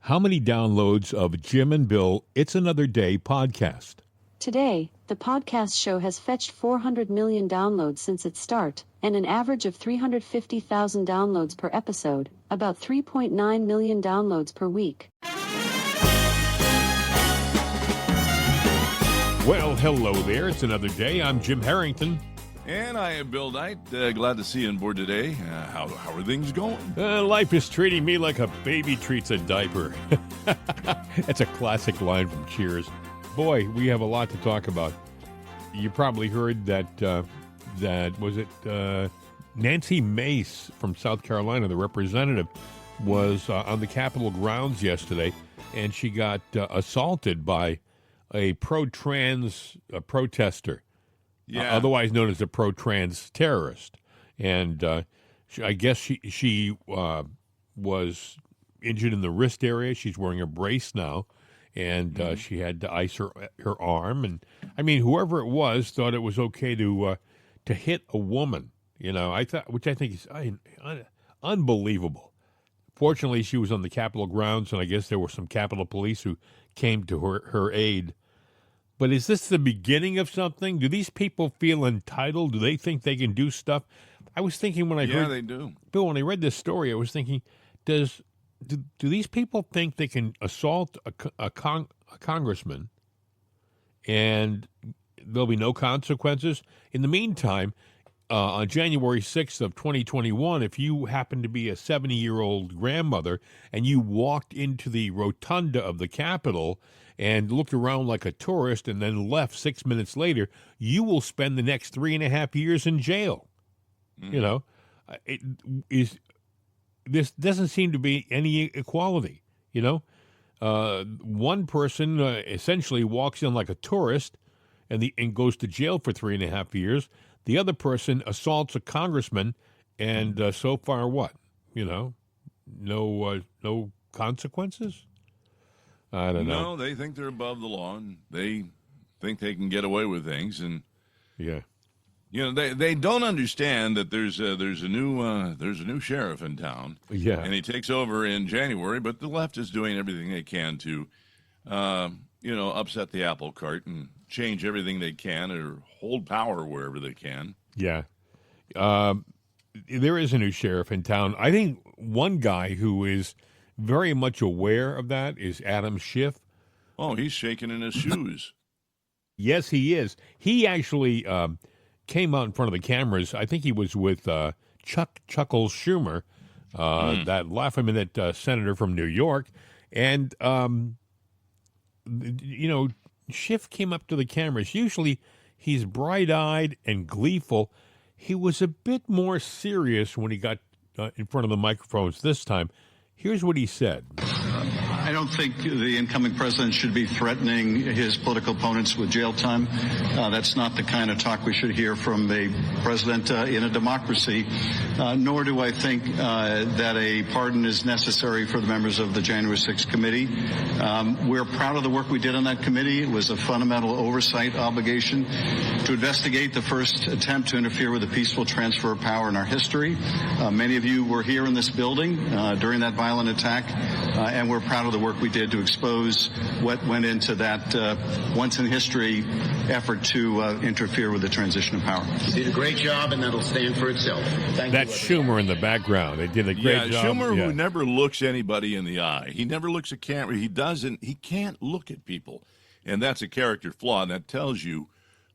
How many downloads of Jim and Bill It's Another Day podcast? Today, the podcast show has fetched 400 million downloads since its start, and an average of 350,000 downloads per episode, about 3.9 million downloads per week. Well, hello there. It's another day. I'm Jim Harrington. And I am Bill Knight. Glad to see you on board today. How are things going? Life is treating me like a baby treats a diaper. That's a classic line from Cheers. Boy, we have a lot to talk about. You probably heard that Nancy Mace from South Carolina, the representative, was on the Capitol grounds yesterday, and she got assaulted by a pro-trans protester. Yeah. Otherwise known as a pro-trans terrorist. And I guess she was injured in the wrist area. She's wearing a brace now, and she had to ice her arm. And, I mean, whoever it was thought it was okay to hit a woman, which I think is unbelievable. Fortunately, she was on the Capitol grounds, and I guess there were some Capitol police who came to her aid. But is this the beginning of something? Do these people feel entitled? Do they think they can do stuff? I was thinking when I heard... Yeah, they do. Bill, when I read this story, I was thinking, do these people think they can assault a congressman and there'll be no consequences? In the meantime, on January 6th of 2021, if you happen to be a 70-year-old grandmother and you walked into the rotunda of the Capitol and looked around like a tourist and then left 6 minutes later, you will spend the next 3.5 years in jail. Mm. This doesn't seem to be any equality, One person essentially walks in like a tourist and goes to jail for 3.5 years. The other person assaults a congressman, and so far what? No consequences? I don't know. No, they think they're above the law, and they think they can get away with things, and yeah, they don't understand that there's a new sheriff in town, yeah, and he takes over in January. But the left is doing everything they can to, upset the apple cart and change everything they can or hold power wherever they can. Yeah, there is a new sheriff in town. I think one guy who is very much aware of that is Adam Schiff. Oh, he's shaking in his shoes. Yes, he is. He actually came out in front of the cameras. I think he was with Chuckles Schumer, that laugh-a-minute senator from New York. And, Schiff came up to the cameras. Usually he's bright-eyed and gleeful. He was a bit more serious when he got in front of the microphones this time. Here's what he said. I don't think the incoming president should be threatening his political opponents with jail time. That's not the kind of talk we should hear from a president in a democracy, nor do I think that a pardon is necessary for the members of the January 6th committee. We're proud of the work we did on that committee. It was a fundamental oversight obligation to investigate the first attempt to interfere with a peaceful transfer of power in our history. Many of you were here in this building during that violent attack, and we're proud of the work we did to expose what went into that once-in-history effort to interfere with the transition of power. You did a great job, and that'll stand for itself. Thank you. That's Schumer in the background. They did a great job. Schumer, who never looks anybody in the eye. He never looks at camera. He can't look at people. And that's a character flaw. That tells you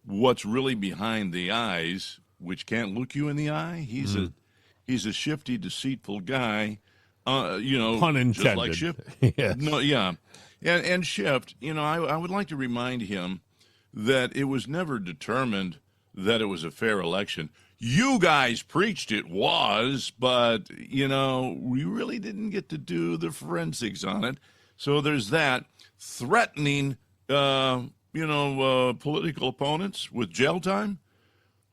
what's really behind the eyes, which can't look you in the eye. He's a shifty, deceitful guy. Pun intended. Just like Schiff. Yes. No, yeah. And Schiff, I would like to remind him that it was never determined that it was a fair election. You guys preached it was, but, we really didn't get to do the forensics on it. So there's that. Threatening, political opponents with jail time.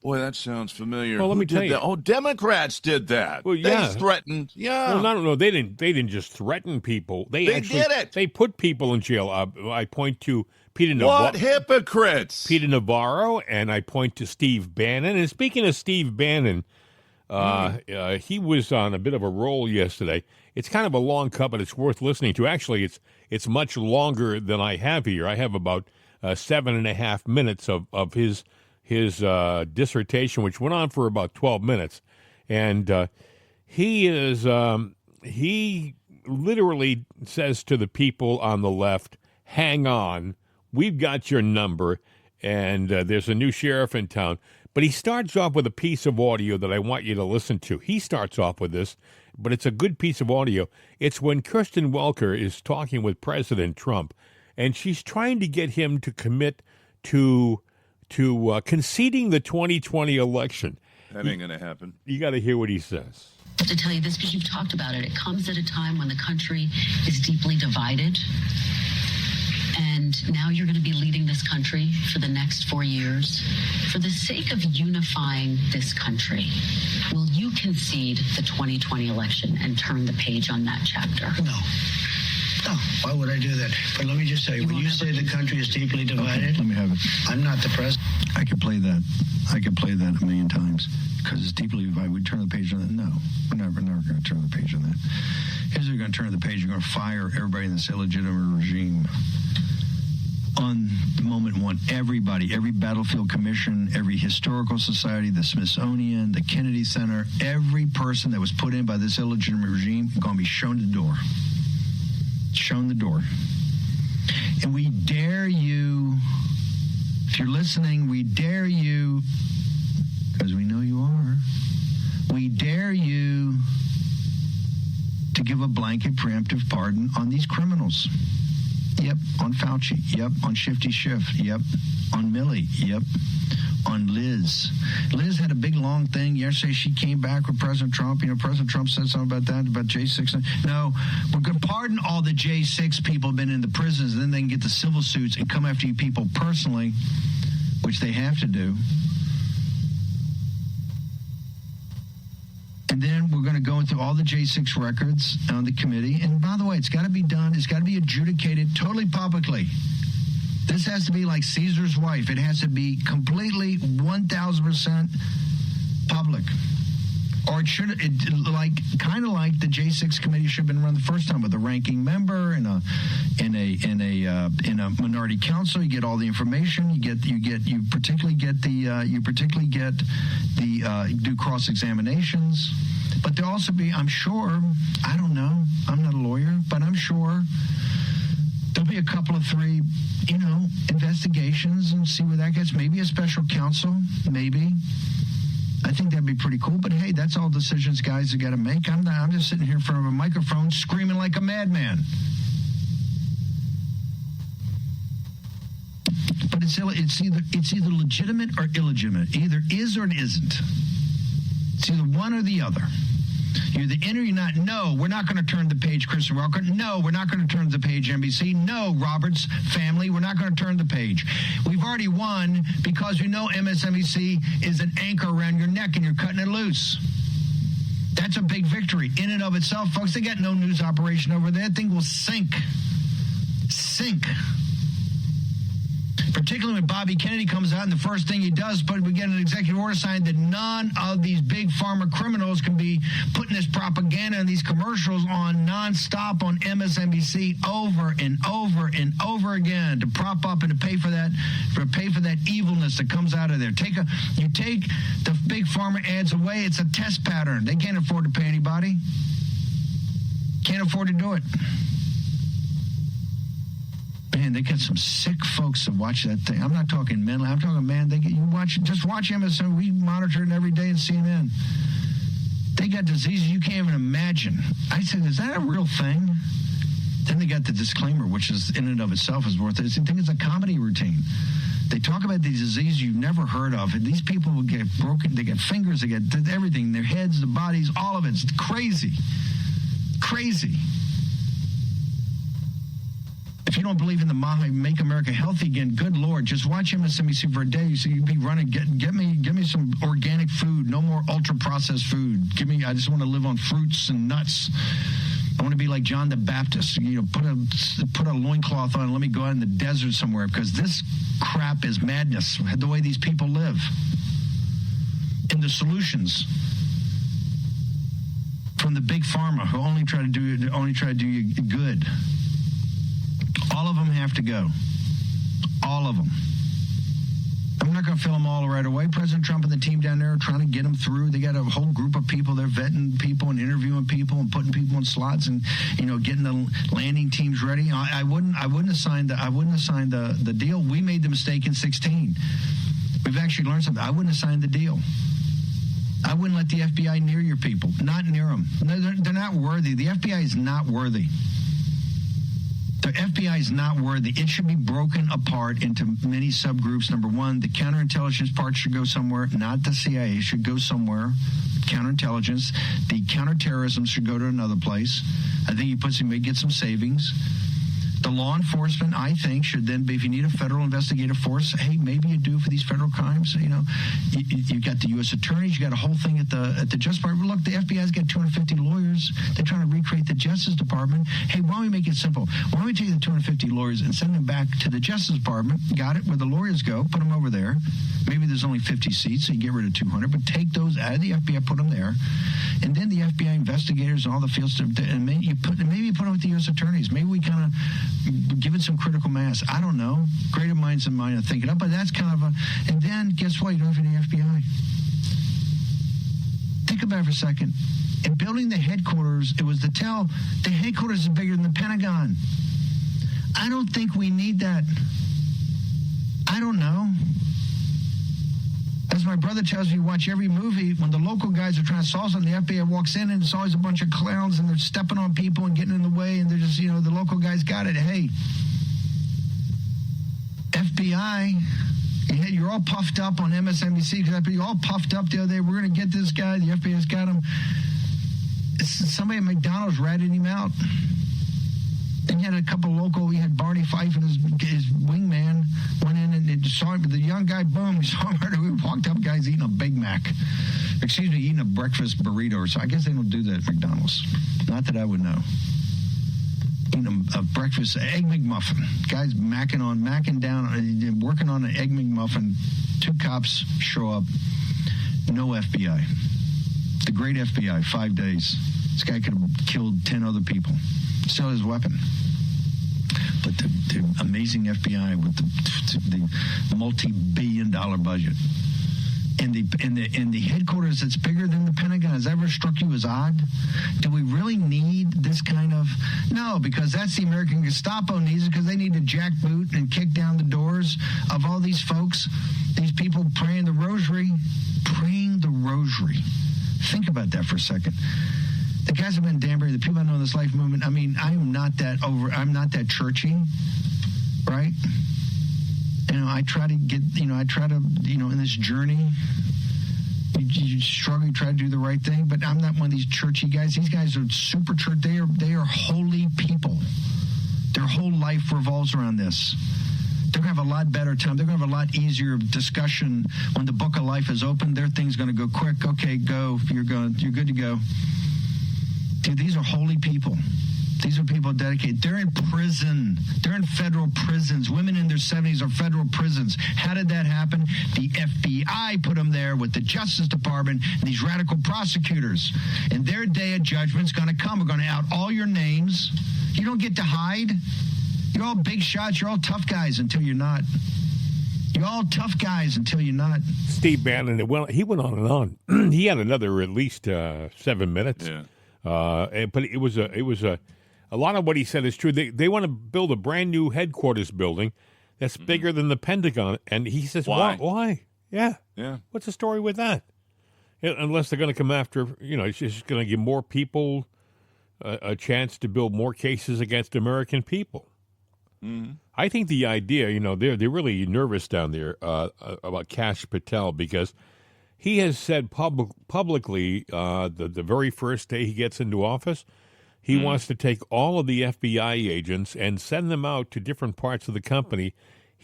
Boy, that sounds familiar. Well, let me tell you. That? Oh, Democrats did that. Well, yeah. They threatened. Yeah. Well, no, they didn't. They didn't just threaten people. They actually did it. They put people in jail. I point to Peter Navarro. What hypocrites? Peter Navarro, and I point to Steve Bannon. And speaking of Steve Bannon, He was on a bit of a roll yesterday. It's kind of a long cut, but it's worth listening to. Actually, it's much longer than I have here. I have about 7.5 minutes of his dissertation, which went on for about 12 minutes. And he literally says to the people on the left, hang on, we've got your number, and there's a new sheriff in town. But he starts off with a piece of audio that I want you to listen to. He starts off with this, but it's a good piece of audio. It's when Kirsten Welker is talking with President Trump, and she's trying to get him to commit to conceding the 2020 election. That ain't going to happen. You got to hear what he says. To tell you this, because you've talked about it, it comes at a time when the country is deeply divided. And now you're going to be leading this country for the next 4 years. For the sake of unifying this country, will you concede the 2020 election and turn the page on that chapter? No. No, why would I do that? But let me just tell you, when you say the country is deeply divided, let me have it. I'm not the president. I could play that. I could play that a million times because it's deeply divided. We'd turn the page on that. No, we're never going to turn the page on that. Here's how you're going to turn the page. You're going to fire everybody in this illegitimate regime. On the moment one, everybody, every battlefield commission, every historical society, the Smithsonian, the Kennedy Center, every person that was put in by this illegitimate regime going to be shown the door. Shown the door. And we dare you, if you're listening, we dare you, because we know you are, we dare you to give a blanket preemptive pardon on these criminals. Yep, on Fauci. Yep, on Shifty Schiff. Yep, on Milley. Yep, on Liz. Liz had a big, long thing. Yesterday she came back with President Trump. You know, President Trump said something about that, about J6. No, we're going to pardon all the J6 people who have been in the prisons, and then they can get the civil suits and come after you people personally, which they have to do. And then we're going to go into all the J6 records on the committee. And by the way, it's got to be done. It's got to be adjudicated totally publicly. This has to be like Caesar's wife. It has to be completely 1,000% public. Or it should, kind of like the J6 committee should have been run the first time with a ranking member and a minority council. You get all the information. You particularly get the do cross examinations. But there'll also be, I'm sure, I don't know, I'm not a lawyer, but I'm sure there'll be a couple of three, investigations and see where that gets. Maybe a special counsel, maybe. I think that'd be pretty cool. But hey, that's all decisions guys have got to make. I'm just sitting here in front of a microphone screaming like a madman. But it's either legitimate or illegitimate. Either is or it isn't. It's either one or the other. You're the in or you're not. No, we're not going to turn the page, Christian Walker. No, we're not going to turn the page, NBC. No, Roberts family, we're not going to turn the page. We've already won because we know MSNBC is an anchor around your neck and you're cutting it loose. That's a big victory in and of itself, folks. They got no news operation over there. That thing will sink. Sink. Particularly when Bobby Kennedy comes out and the first thing he does, but we get an executive order signed that none of these big pharma criminals can be putting this propaganda and these commercials on nonstop on MSNBC over and over and over again to prop up and to pay for that evilness that comes out of there. You take the big pharma ads away, it's a test pattern. They can't afford to pay anybody. Can't afford to do it. Man, they got some sick folks that watch that thing. I'm not talking mental. I'm talking, man, just watch MSN. We monitor it every day in CNN. They got diseases you can't even imagine. I said, is that a real thing? Then they got the disclaimer, which is in and of itself is worth it. I think it's a comedy routine. They talk about these diseases you've never heard of. And these people will get broken. They get fingers. They get everything. Their heads, the bodies, all of it. It's crazy. Crazy. If you don't believe in the Make America Healthy Again, good Lord, just watch MSNBC for a day. So you'd be running, get me some organic food, no more ultra-processed food. I just want to live on fruits and nuts. I want to be like John the Baptist, put a loincloth on and let me go out in the desert somewhere because this crap is madness, the way these people live. And the solutions from the big pharma who only try to do you good. All of them have to go. All of them. I'm not going to fill them all right away. President Trump and the team down there are trying to get them through. They got a whole group of people. They're vetting people and interviewing people and putting people in slots and getting the landing teams ready. I wouldn't have signed the deal. We made the mistake in 2016. We've actually learned something. I wouldn't have signed the deal. I wouldn't let the FBI near your people. Not near them. They're not worthy. The FBI is not worthy. The FBI is not worthy. It should be broken apart into many subgroups. Number one, the counterintelligence part should go somewhere, not the CIA. It should go somewhere. Counterintelligence. The counterterrorism should go to another place. I think you get some savings. The law enforcement, I think, should then be, if you need a federal investigative force, hey, maybe you do for these federal crimes. You got the U.S. attorneys, you got a whole thing at the Justice Department. Look, the FBI's got 250 lawyers. They're trying to recreate the Justice Department. Hey, why don't we make it simple? Why don't we take the 250 lawyers and send them back to the Justice Department? Got it? Where the lawyers go, put them over there. Maybe there's only 50 seats, so you get rid of 200, but take those out of the FBI, put them there. And then the FBI investigators and all the field stuff, and maybe you put them with the U.S. attorneys. Maybe we kind of give it some critical mass. I don't know. Greater minds than mine are thinking up, but that's kind of and then guess what? You don't have any FBI. Think about it for a second. In building the headquarters, it was the headquarters is bigger than the Pentagon. I don't think we need that. I don't know. As my brother tells me, you watch every movie, when the local guys are trying to solve something, the FBI walks in and it's always a bunch of clowns and they're stepping on people and getting in the way and they're just, the local guys got it. Hey, FBI, you're all puffed up on MSNBC because you're all puffed up the other day. We're going to get this guy. The FBI's got him. Somebody at McDonald's ratted him out. Then you had a couple local. We had Barney Fife and his wingman went in and saw him. The young guy, boom, we saw him. We walked up, guys eating a Big Mac. Excuse me, eating a breakfast burrito. So I guess they don't do that at McDonald's. Not that I would know. Eating a breakfast egg McMuffin. Guys macking down, working on an egg McMuffin. 2 cops show up. No FBI. The great FBI, 5 days. This guy could have killed 10 other people. Still his weapon. But the amazing FBI with the multi-billion-dollar budget. And the headquarters that's bigger than the Pentagon has ever struck you as odd? Do we really need this kind of... No, because that's the American Gestapo needs it, because they need to jackboot and kick down the doors of all these folks, these people praying the rosary. Think about that for a second. The guys have been in Danbury, the people I know in this life movement, I'm not that churchy, right? I try to get, in this journey, you struggle, you try to do the right thing, but I'm not one of these churchy guys. These guys are super church. They are holy people. Their whole life revolves around this. They're going to have a lot better time. They're going to have a lot easier discussion when the book of life is open. Their thing's going to go quick. Okay, go. You're good to go. Dude, these are holy people. These are people dedicated. They're in prison. They're in federal prisons. Women in their 70s are federal prisons. How did that happen? The FBI put them there with the Justice Department and these radical prosecutors. And their day of judgment's going to come. We're going to out all your names. You don't get to hide. You're all big shots. You're all tough guys until you're not. You're all tough guys until you're not. Steve Bannon, well, he went on and on. He had another at least 7 minutes. Yeah. But it was a lot of what he said is true. They want to build a brand new headquarters building that's bigger than the Pentagon, and he says, "Why? Yeah. What's the story with that? Unless they're going to come after, it's just going to give more people a chance to build more cases against American people." Mm-hmm. I think the idea, they're really nervous down there about Kash Patel because he has said publicly the very first day he gets into office, he wants to take all of the FBI agents and send them out to different parts of the country,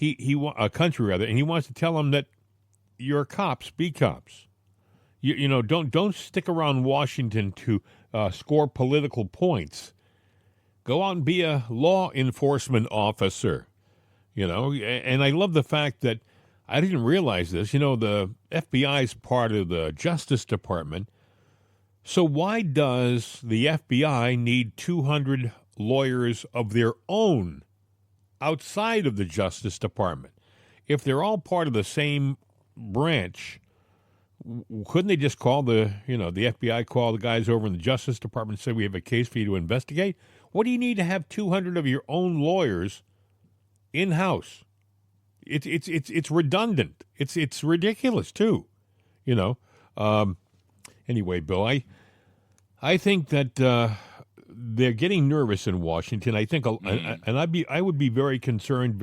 and he wants to tell them that you're cops, be cops. Don't stick around Washington to score political points. Go out and be a law enforcement officer, And I love the fact that I didn't realize this. The FBI is part of the Justice Department. So why does the FBI need 200 lawyers of their own outside of the Justice Department? If they're all part of the same branch, couldn't they just call the FBI, call the guys over in the Justice Department and say, we have a case for you to investigate? What do you need to have 200 of your own lawyers in-house? It's redundant. It's ridiculous too, Anyway, Bill, I think that they're getting nervous in Washington. I think, and I would be very concerned.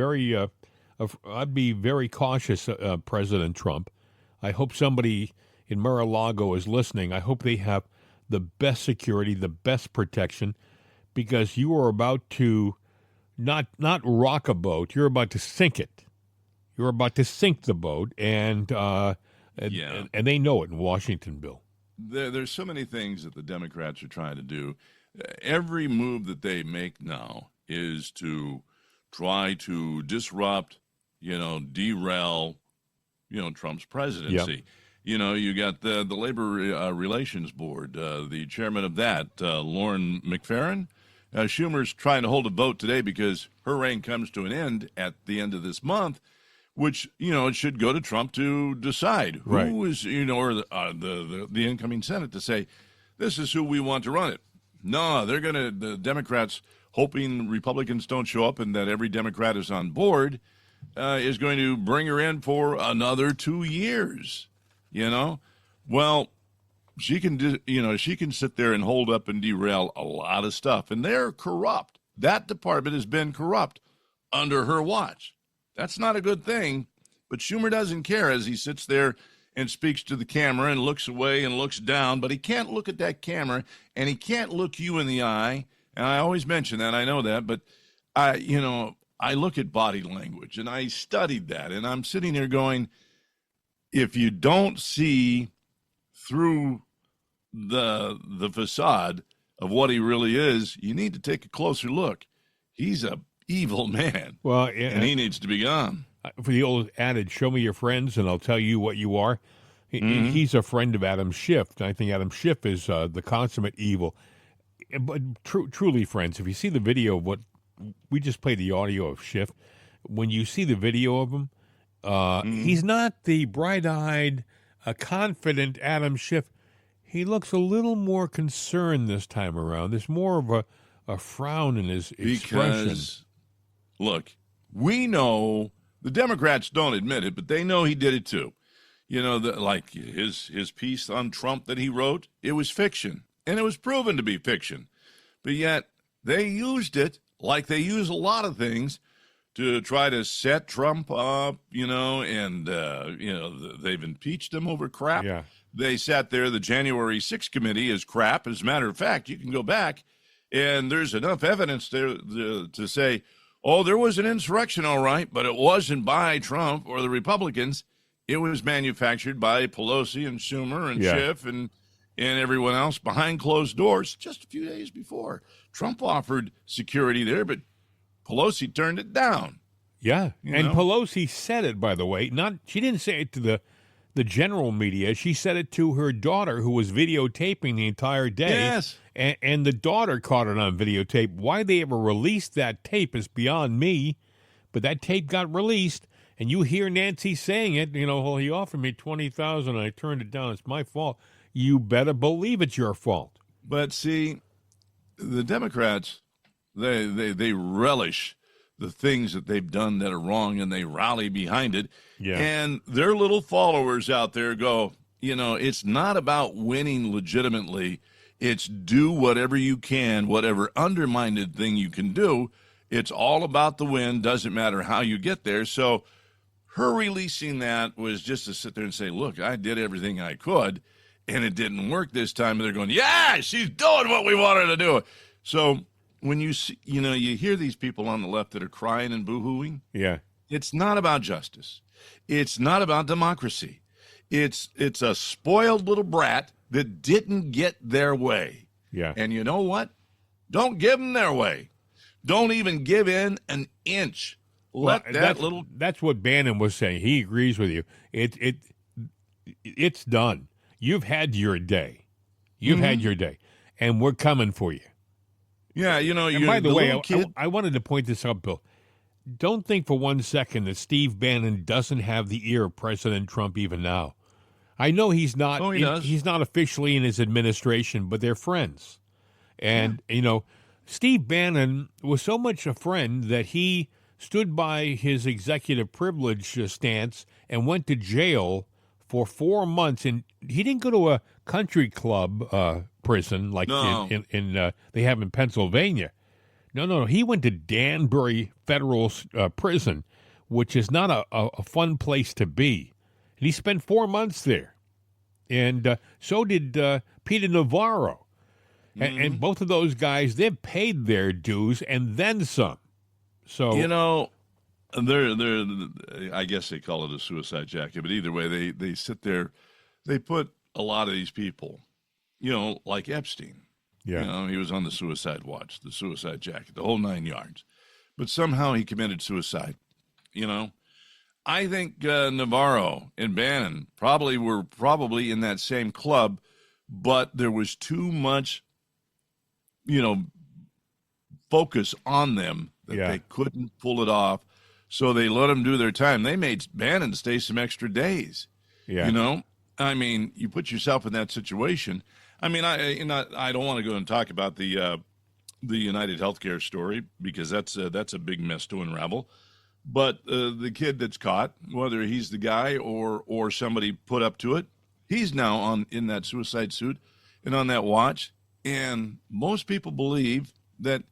I'd be very cautious, President Trump. I hope somebody in Mar-a-Lago is listening. I hope they have the best security, the best protection, because you are about to not rock a boat. You're about to sink it. You're about to sink the boat, and they know it in Washington, Bill. There's so many things that the Democrats are trying to do. Every move that they make now is to try to disrupt, derail, Trump's presidency. Yep. You got the Labor Relations Board, the chairman of that, Lauren McFerrin. Schumer's trying to hold a vote today because her reign comes to an end at the end of this month, which, it should go to Trump to decide who is, or the incoming Senate to say, this is who we want to run it. No, the Democrats, hoping Republicans don't show up and that every Democrat is on board, is going to bring her in for another 2 years, Well, she can sit there and hold up and derail a lot of stuff, and they're corrupt. That department has been corrupt under her watch. That's not a good thing, but Schumer doesn't care as he sits there and speaks to the camera and looks away and looks down, but he can't look at that camera and he can't look you in the eye. And I always mention that, I know that, but I look at body language and I studied that, and I'm sitting there going, if you don't see through the facade of what he really is, you need to take a closer look. He's a evil man. Well, and he needs to be gone. For the old adage, show me your friends and I'll tell you what you are. He's a friend of Adam Schiff. I think Adam Schiff is the consummate evil. But truly, friends, if you see the video of what we just played, the audio of Schiff, when you see the video of him, he's not the bright-eyed, confident Adam Schiff. He looks a little more concerned this time around. There's more of a frown in his expression. Because, look, we know the Democrats don't admit it, but they know he did it too. Like his piece on Trump that he wrote, it was fiction, and it was proven to be fiction. But yet they used it, like they use a lot of things, to try to set Trump up, and, they've impeached him over crap. Yeah. They sat there, the January 6th committee is crap. As a matter of fact, you can go back, and there's enough evidence to say, oh, there was an insurrection, all right, but it wasn't by Trump or the Republicans. It was manufactured by Pelosi and Schumer and Schiff and everyone else behind closed doors just a few days before. Trump offered security there, but Pelosi turned it down. Yeah, and Pelosi said it, by the way. She didn't say it to the general media. She said it to her daughter, who was videotaping the entire day. Yes. And the daughter caught it on videotape. Why they ever released that tape is beyond me, but that tape got released, and you hear Nancy saying it, well, he offered me $20,000 and I turned it down. It's my fault. You better believe it's your fault. But see, the Democrats, they relish the things that they've done that are wrong, and they rally behind it. Yeah. And their little followers out there go, it's not about winning legitimately. It's do whatever you can, whatever undermined thing you can do. It's all about the win. Doesn't matter how you get there. So her releasing that was just to sit there and say, look, I did everything I could, and it didn't work this time. And they're going, yeah, she's doing what we wanted to do. So when you see, you hear these people on the left that are crying and boo-hooing. Yeah. It's not about justice. It's not about democracy. It's a spoiled little brat that didn't get their way. Yeah. And you know what? Don't give them their way. Don't even give in an inch. That's what Bannon was saying. He agrees with you. It's done. You've had your day. You've had your day, and we're coming for you. Yeah, you know, And by the way, kid. I wanted to point this out, Bill. Don't think for one second that Steve Bannon doesn't have the ear of President Trump even now. I know he's not. Oh, he does. He's not officially in his administration, but they're friends. And Steve Bannon was so much a friend that he stood by his executive privilege stance and went to jail for 4 months. And he didn't go to a country club prison like they have in Pennsylvania. No. He went to Danbury Federal Prison, which is not a fun place to be. And he spent 4 months there. And so did Peter Navarro. And both of those guys, they've paid their dues and then some. So You know, they're I guess they call it a suicide jacket, but either way, they sit there. They put a lot of these people, like Epstein. yeah. He was on the suicide watch, the suicide jacket, the whole 9 yards. But somehow he committed suicide. I think Navarro and Bannon were probably in that same club, but there was too much, focus on them that they couldn't pull it off. So they let them do their time. They made Bannon stay some extra days. Yeah. I mean, you put yourself in that situation. I mean, I don't want to go and talk about the United Healthcare story because that's a big mess to unravel. But the kid that's caught, whether he's the guy or somebody put up to it, he's now in that suicide suit and on that watch. And most people believe that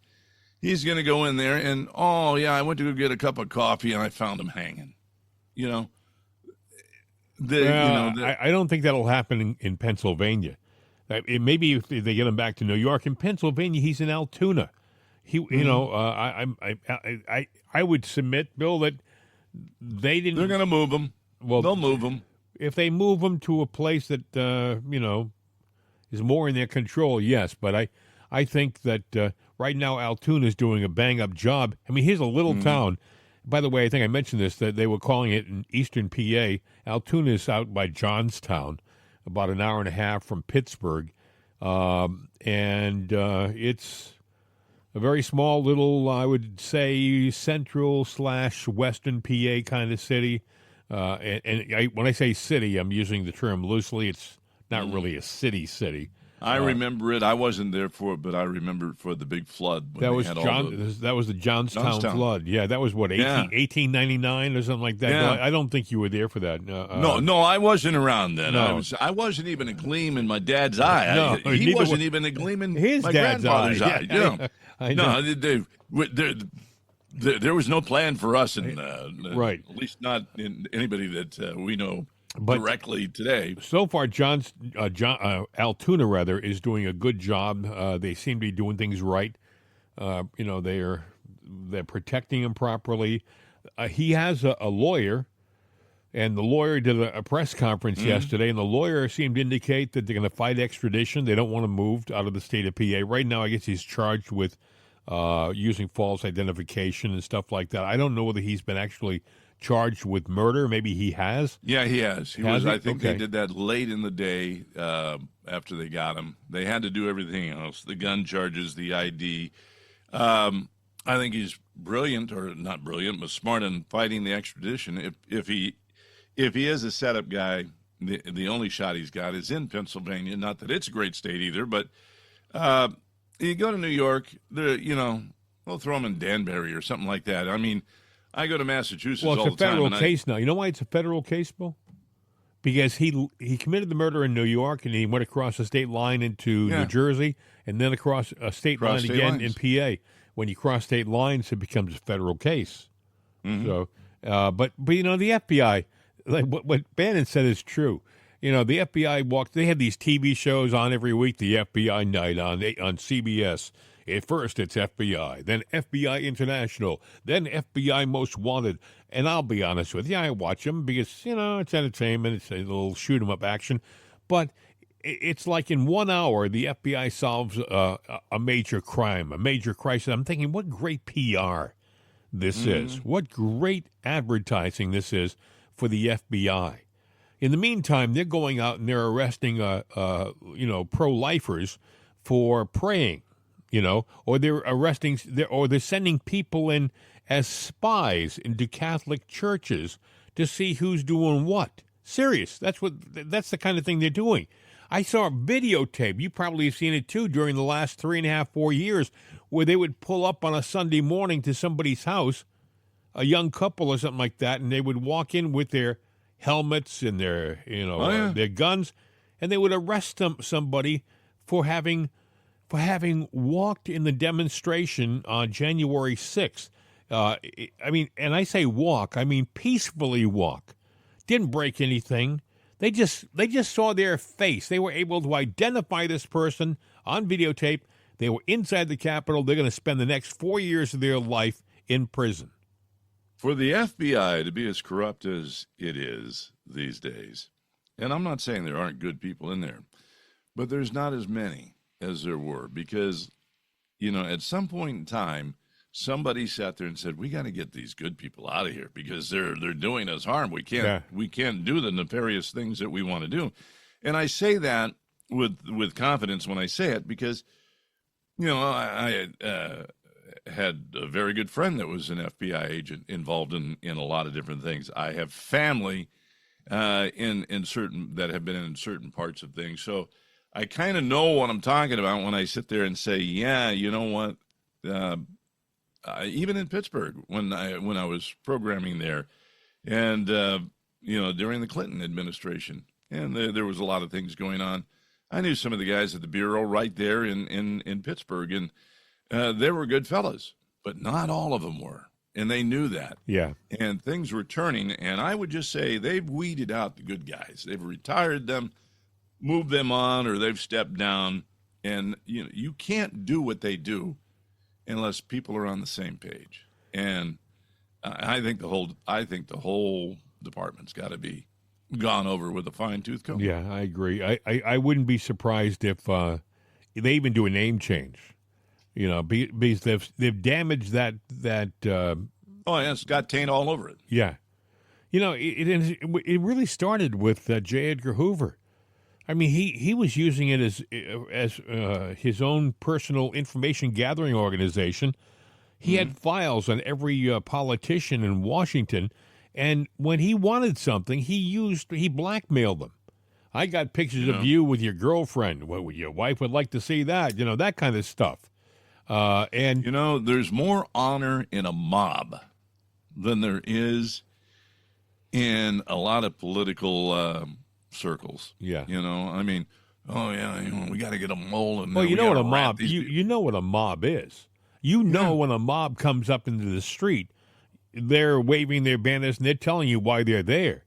he's going to go in there and, oh, yeah, I went to go get a cup of coffee and I found him hanging. I don't think that'll happen in Pennsylvania. Maybe if they get him back to New York. In Pennsylvania, he's in Altoona. I would submit, Bill, that they didn't. They're going to move him. Well, they'll move him. If they move him to a place that is more in their control, yes. But I think that right now Altoona is doing a bang-up job. I mean, here's a little town. By the way, I think I mentioned this, that they were calling it in eastern PA. Altoona is out by Johnstown, about an hour and a half from Pittsburgh. And it's a very small little, I would say, central/western PA kind of city. When I say city, I'm using the term loosely. It's not really a city. I remember it. I wasn't there for it, but I remember it for the big flood. That was the Johnstown flood. Yeah, that was 1899 or something like that. Yeah. No, I don't think you were there for that. No, I wasn't around then. No. I wasn't even a gleam in my dad's eye. No, He neither wasn't was- even a gleam in His my dad's grandfather's eye. eye. Yeah, I know. No, there was no plan for us, and Right. at least not in anybody that we know But- directly today. So far, Altoona rather is doing a good job. They seem to be doing things right. They're protecting him properly. He has a lawyer, and the lawyer did a press conference yesterday, and the lawyer seemed to indicate that they're going to fight extradition. They don't want him moved out of the state of PA. Right now, I guess he's charged with using false identification and stuff like that. I don't know whether he's been actually charged with murder. Maybe he has. Yeah, he has. Has he? I think Okay. they did that late in the day after they got him. They had to do everything else, the gun charges, the ID. I think he's brilliant, or not brilliant, but smart in fighting the extradition. If he is a setup guy, the only shot he's got is in Pennsylvania. Not that it's a great state either, but you go to New York, we'll throw him in Danbury or something like that. I mean, I go to Massachusetts all Well, it's the a time. federal case now. You know why it's a federal case, Bill? Because he committed the murder in New York, and he went across the state line into New Jersey, and then across a state line again in PA. When you cross state lines, it becomes a federal case. So, but the FBI, like what Bannon said is true. The FBI they have these TV shows on every week, the FBI Night on CBS. At first, it's FBI, then FBI International, then FBI Most Wanted. And I'll be honest with you, I watch them because, it's entertainment, it's a little shoot-'em-up action. But it's like in 1 hour, the FBI solves a major crime, a major crisis. I'm thinking, what great PR this is. What great advertising this is for the FBI. In the meantime, they're going out and they're arresting, pro-lifers for praying, or they're arresting, or they're sending people in as spies into Catholic churches to see who's doing what. Serious. That's the kind of thing they're doing. I saw a videotape. You probably have seen it too during the last 3.5, 4 years, where they would pull up on a Sunday morning to somebody's house, a young couple or something like that, and they would walk in with their helmets and their, their guns, and they would arrest somebody for having walked in the demonstration on January 6th. And I say walk, I mean peacefully walk. Didn't break anything. They just saw their face. They were able to identify this person on videotape. They were inside the Capitol. They're going to spend the next 4 years of their life in prison. For the FBI to be as corrupt as it is these days, and I'm not saying there aren't good people in there, but there's not as many as there were because, at some point in time, somebody sat there and said, we got to get these good people out of here because they're doing us harm. We can't do the nefarious things that we want to do. And I say that with confidence when I say it because, I had a very good friend that was an FBI agent involved in a lot of different things. I have family in certain that have been in certain parts of things. So I kind of know what I'm talking about when I sit there and say, yeah, you know what? Even in Pittsburgh, when I was programming there, and during the Clinton administration, and there was a lot of things going on. I knew some of the guys at the bureau right there in Pittsburgh, and they were good fellas, but not all of them were, and they knew that. Yeah, and things were turning, and I would just say they've weeded out the good guys. They've retired them, moved them on, or they've stepped down, and you can't do what they do unless people are on the same page. And I think the whole department's got to be gone over with a fine-tooth comb. Yeah, I agree. I wouldn't be surprised if they even do a name change. Because they've damaged that. Oh, yeah, it's got taint all over it. Yeah, it really started with J. Edgar Hoover. I mean, he was using it as his own personal information gathering organization. He had files on every politician in Washington, and when he wanted something, he blackmailed them. I got pictures of you with your girlfriend. Well, your wife would like to see that. That kind of stuff. And there's more honor in a mob than there is in a lot of political circles. Yeah. I mean, we got to get a mole. And well, you know what a mob. You know what a mob is. When a mob comes up into the street, they're waving their banners and they're telling you why they're there.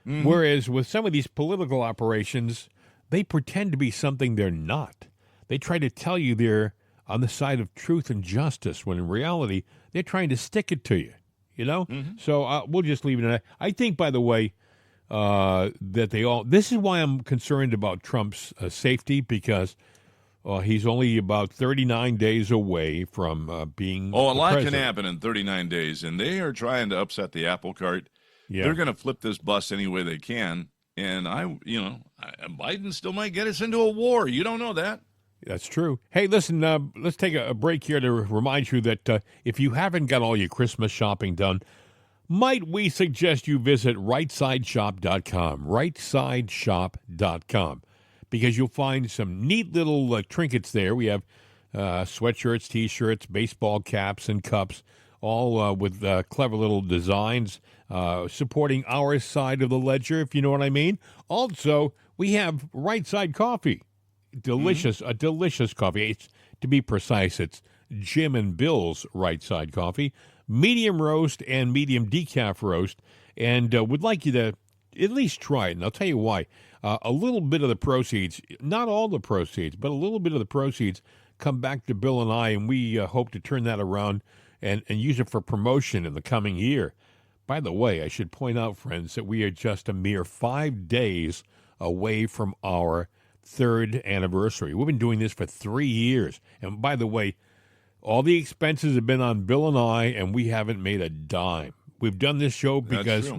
Mm-hmm. Whereas with some of these political operations, they pretend to be something they're not. They try to tell you they're on the side of truth and justice, when in reality, they're trying to stick it to you, Mm-hmm. So we'll just leave it at that. I think, by the way, this is why I'm concerned about Trump's safety, because he's only about 39 days away from being a lot president. Can happen in 39 days, and they are trying to upset the apple cart. Yeah. They're going to flip this bus any way they can, and Biden still might get us into a war. You don't know that. That's true. Hey, listen, let's take a break here to remind you that if you haven't got all your Christmas shopping done, might we suggest you visit rightsideshop.com, rightsideshop.com, because you'll find some neat little trinkets there. We have sweatshirts, T-shirts, baseball caps, and cups, all with clever little designs supporting our side of the ledger, if you know what I mean. Also, we have Right Side Coffee. A delicious coffee. It's, to be precise, it's Jim and Bill's Right Side Coffee, medium roast and medium decaf roast, and would like you to at least try it. And I'll tell you why. A little bit of the proceeds, not all the proceeds, but a little bit of the proceeds come back to Bill and I, and we hope to turn that around and use it for promotion in the coming year. By the way, I should point out, friends, that we are just a mere 5 days away from our 3rd anniversary. We've been doing this for 3 years. And by the way, all the expenses have been on Bill and I, and we haven't made a dime. We've done this show because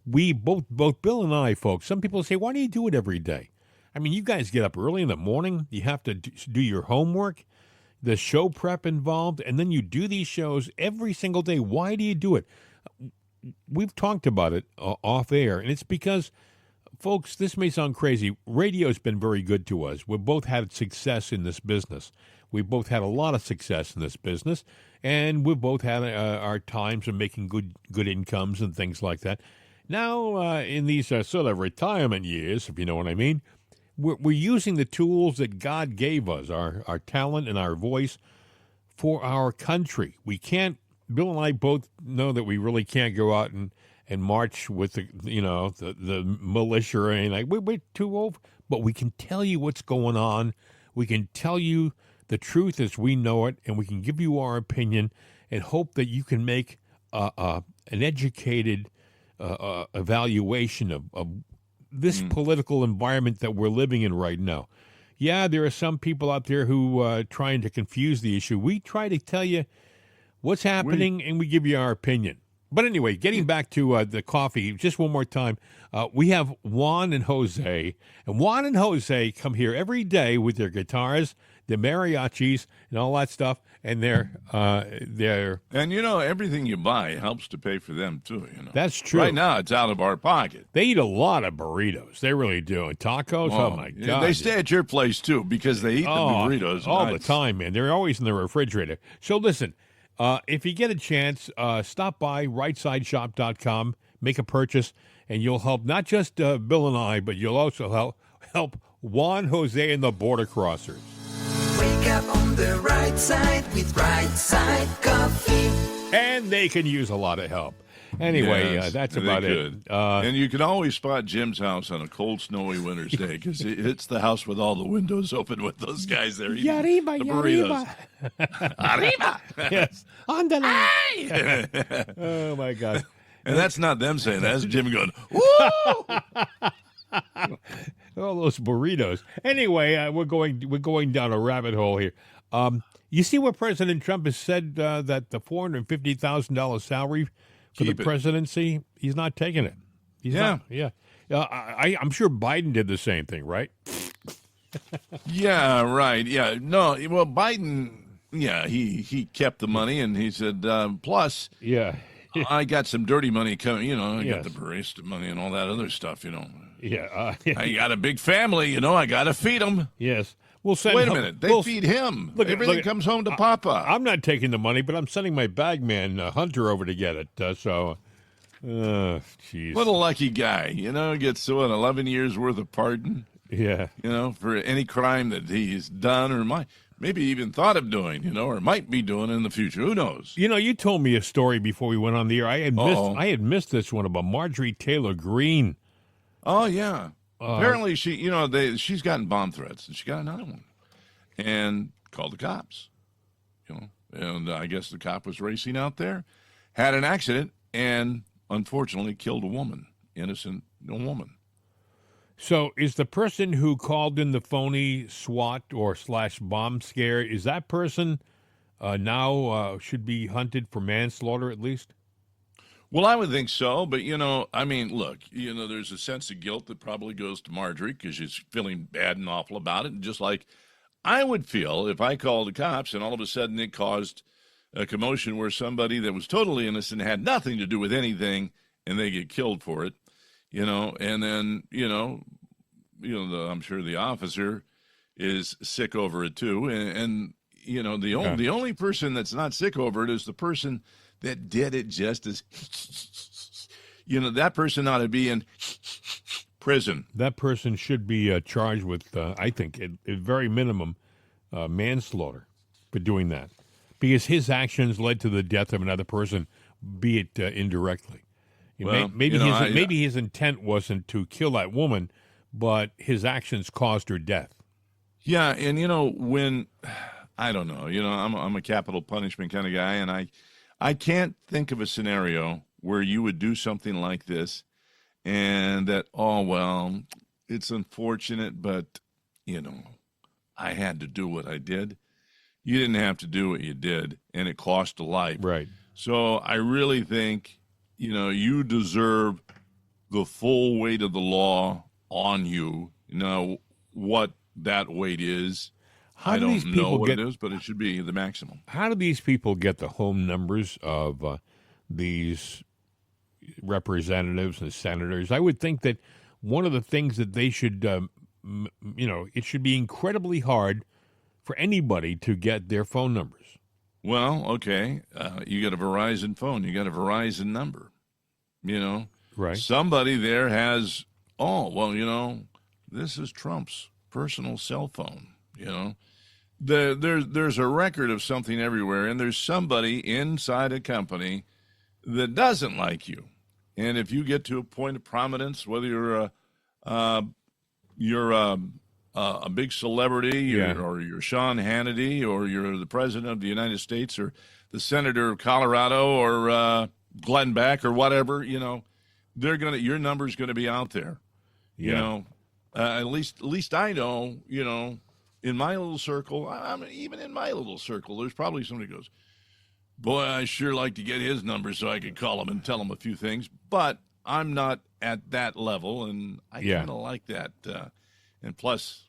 we both Bill and I, folks, some people say, why do you do it every day? I mean, you guys get up early in the morning. You have to do your homework, the show prep involved, and then you do these shows every single day. Why do you do it? We've talked about it off air, and it's because, folks, this may sound crazy. Radio's been very good to us. We've both had success in this business. We've both had a lot of success in this business, and we've both had our times of making good incomes and things like that. Now, in these sort of retirement years, if you know what I mean, we're using the tools that God gave us, our talent and our voice, for our country. We can't, Bill and I both know that we really can't go out and march with the militia or anything. We're too old, but we can tell you what's going on. We can tell you the truth as we know it, and we can give you our opinion and hope that you can make an educated evaluation of this political environment that we're living in right now. Yeah, there are some people out there who are trying to confuse the issue. We try to tell you what's happening, and we give you our opinion. But anyway, getting back to the coffee, just one more time, we have Juan and Jose. And Juan and Jose come here every day with their guitars, their mariachis, and all that stuff. And they're And, everything you buy helps to pay for them, too, That's true. Right now, it's out of our pocket. They eat a lot of burritos. They really do. And tacos, oh my God. They stay at your place, too, because they eat the burritos. All the time, man. They're always in the refrigerator. So listen, if you get a chance, stop by rightsideshop.com, make a purchase, and you'll help not just Bill and I, but you'll also help Juan, Jose, and the Border Crossers. Wake up on the right side with Right Side Coffee. And they can use a lot of help. Anyway, Yes, that's they about could. it. And you can always spot Jim's house on a cold, snowy winter's day because it's the house with all the windows open with those guys there eating the burritos. Arriba! Yes. Andale. Oh, my God. And that's not them saying that. That's Jim going, woo! All those burritos. Anyway, we're going down a rabbit hole here. You see what President Trump has said, that the $450,000 salary for the presidency, he's not taking it. He's not. Yeah. I'm sure Biden did the same thing, right? Yeah, right. Yeah. No, well, Biden, he kept the money, and he said, plus, I got some dirty money coming, I got the barista money and all that other stuff, Yeah. I got a big family, I got to feed them. Yes. Wait a minute. They feed him. Everything comes home to Papa. I'm not taking the money, but I'm sending my bag man, Hunter, over to get it. Jeez. What a lucky guy. Gets 11 years worth of pardon. Yeah. For any crime that he's done or maybe even thought of doing, or might be doing in the future. Who knows? You told me a story before we went on the air. I had missed this one about Marjorie Taylor Greene. Oh, yeah. Apparently, she's gotten bomb threats, and she got another one, and called the cops. And I guess the cop was racing out there, had an accident, and unfortunately killed a woman, innocent woman. So, is the person who called in the phony SWAT or /bomb scare, is that person now should be hunted for manslaughter at least? Well, I would think so, but, look, there's a sense of guilt that probably goes to Marjorie because she's feeling bad and awful about it. And just like I would feel if I called the cops and all of a sudden it caused a commotion where somebody that was totally innocent had nothing to do with anything and they get killed for it, and then, I'm sure the officer is sick over it too. And the only person that's not sick over it is the person that did it just as, that person ought to be in prison. That person should be charged with, I think, at very minimum, manslaughter for doing that. Because his actions led to the death of another person, be it indirectly. Maybe his intent wasn't to kill that woman, but his actions caused her death. Yeah, and, when, I don't know, I'm a capital punishment kind of guy, and I can't think of a scenario where you would do something like this and that, it's unfortunate, but, I had to do what I did. You didn't have to do what you did, and it cost a life. Right. So I really think, you deserve the full weight of the law on you. Now, what that weight is, I don't know what it is, but it should be the maximum. How do these people get the home numbers of these representatives and senators? I would think that one of the things that they should, it should be incredibly hard for anybody to get their phone numbers. Well, okay, you got a Verizon phone, you got a Verizon number, Right. Somebody there has, this is Trump's personal cell phone, There's a record of something everywhere, and there's somebody inside a company that doesn't like you. And if you get to a point of prominence, whether you're a big celebrity, or you're Sean Hannity, or you're the president of the United States, or the senator of Colorado, or Glenn Beck, or whatever, your number's gonna be out there. At least I know, in my little circle, even in my little circle, there's probably somebody who goes, boy, I sure like to get his number so I could call him and tell him a few things. But I'm not at that level, and I kind of like that. And plus,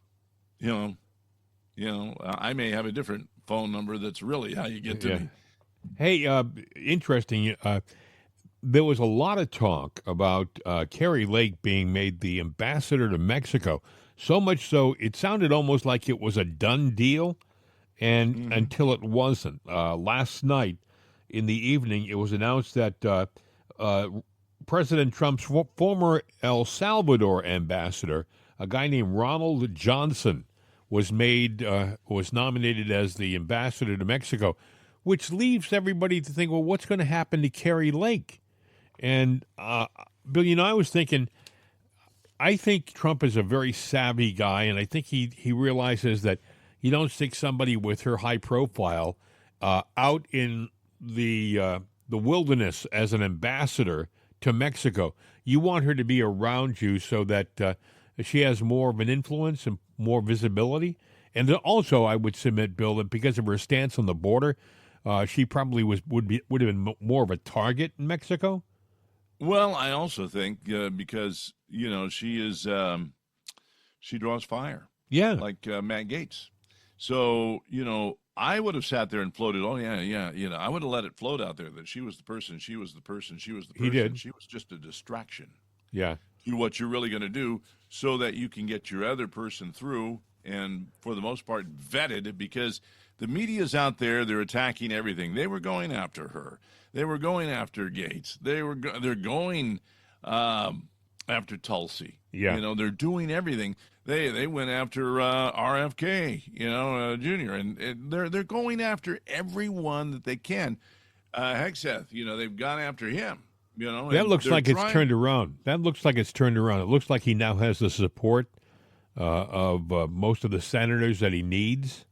I may have a different phone number that's really how you get to me. Hey, interesting. There was a lot of talk about Kari Lake being made the ambassador to Mexico. So much so, it sounded almost like it was a done deal, and until it wasn't. Last night, in the evening, it was announced that President Trump's former El Salvador ambassador, a guy named Ronald Johnson, was nominated as the ambassador to Mexico, which leaves everybody to think, well, what's going to happen to Kari Lake? And, Bill, I was thinking, I think Trump is a very savvy guy, and I think he realizes that you don't stick somebody with her high profile out in the wilderness as an ambassador to Mexico. You want her to be around you so that she has more of an influence and more visibility. And also, I would submit, Bill, that because of her stance on the border, she probably would have been more of a target in Mexico. Well, I also think because she draws fire. Yeah, like Matt Gaetz. So I would have sat there and floated. Oh yeah. I would have let it float out there that she was the person. She was the person. She was the person. He did. She was just a distraction. Yeah. To what you're really going to do, so that you can get your other person through, and for the most part vetted, because the media's out there. They're attacking everything. They were going after her. They were going after Gates. They're going after Tulsi. Yeah. They're doing everything. They went after RFK, Jr. And they're going after everyone that they can. Hegseth, they've gone after him. That looks like it's turned around. It looks like he now has the support of most of the senators that he needs.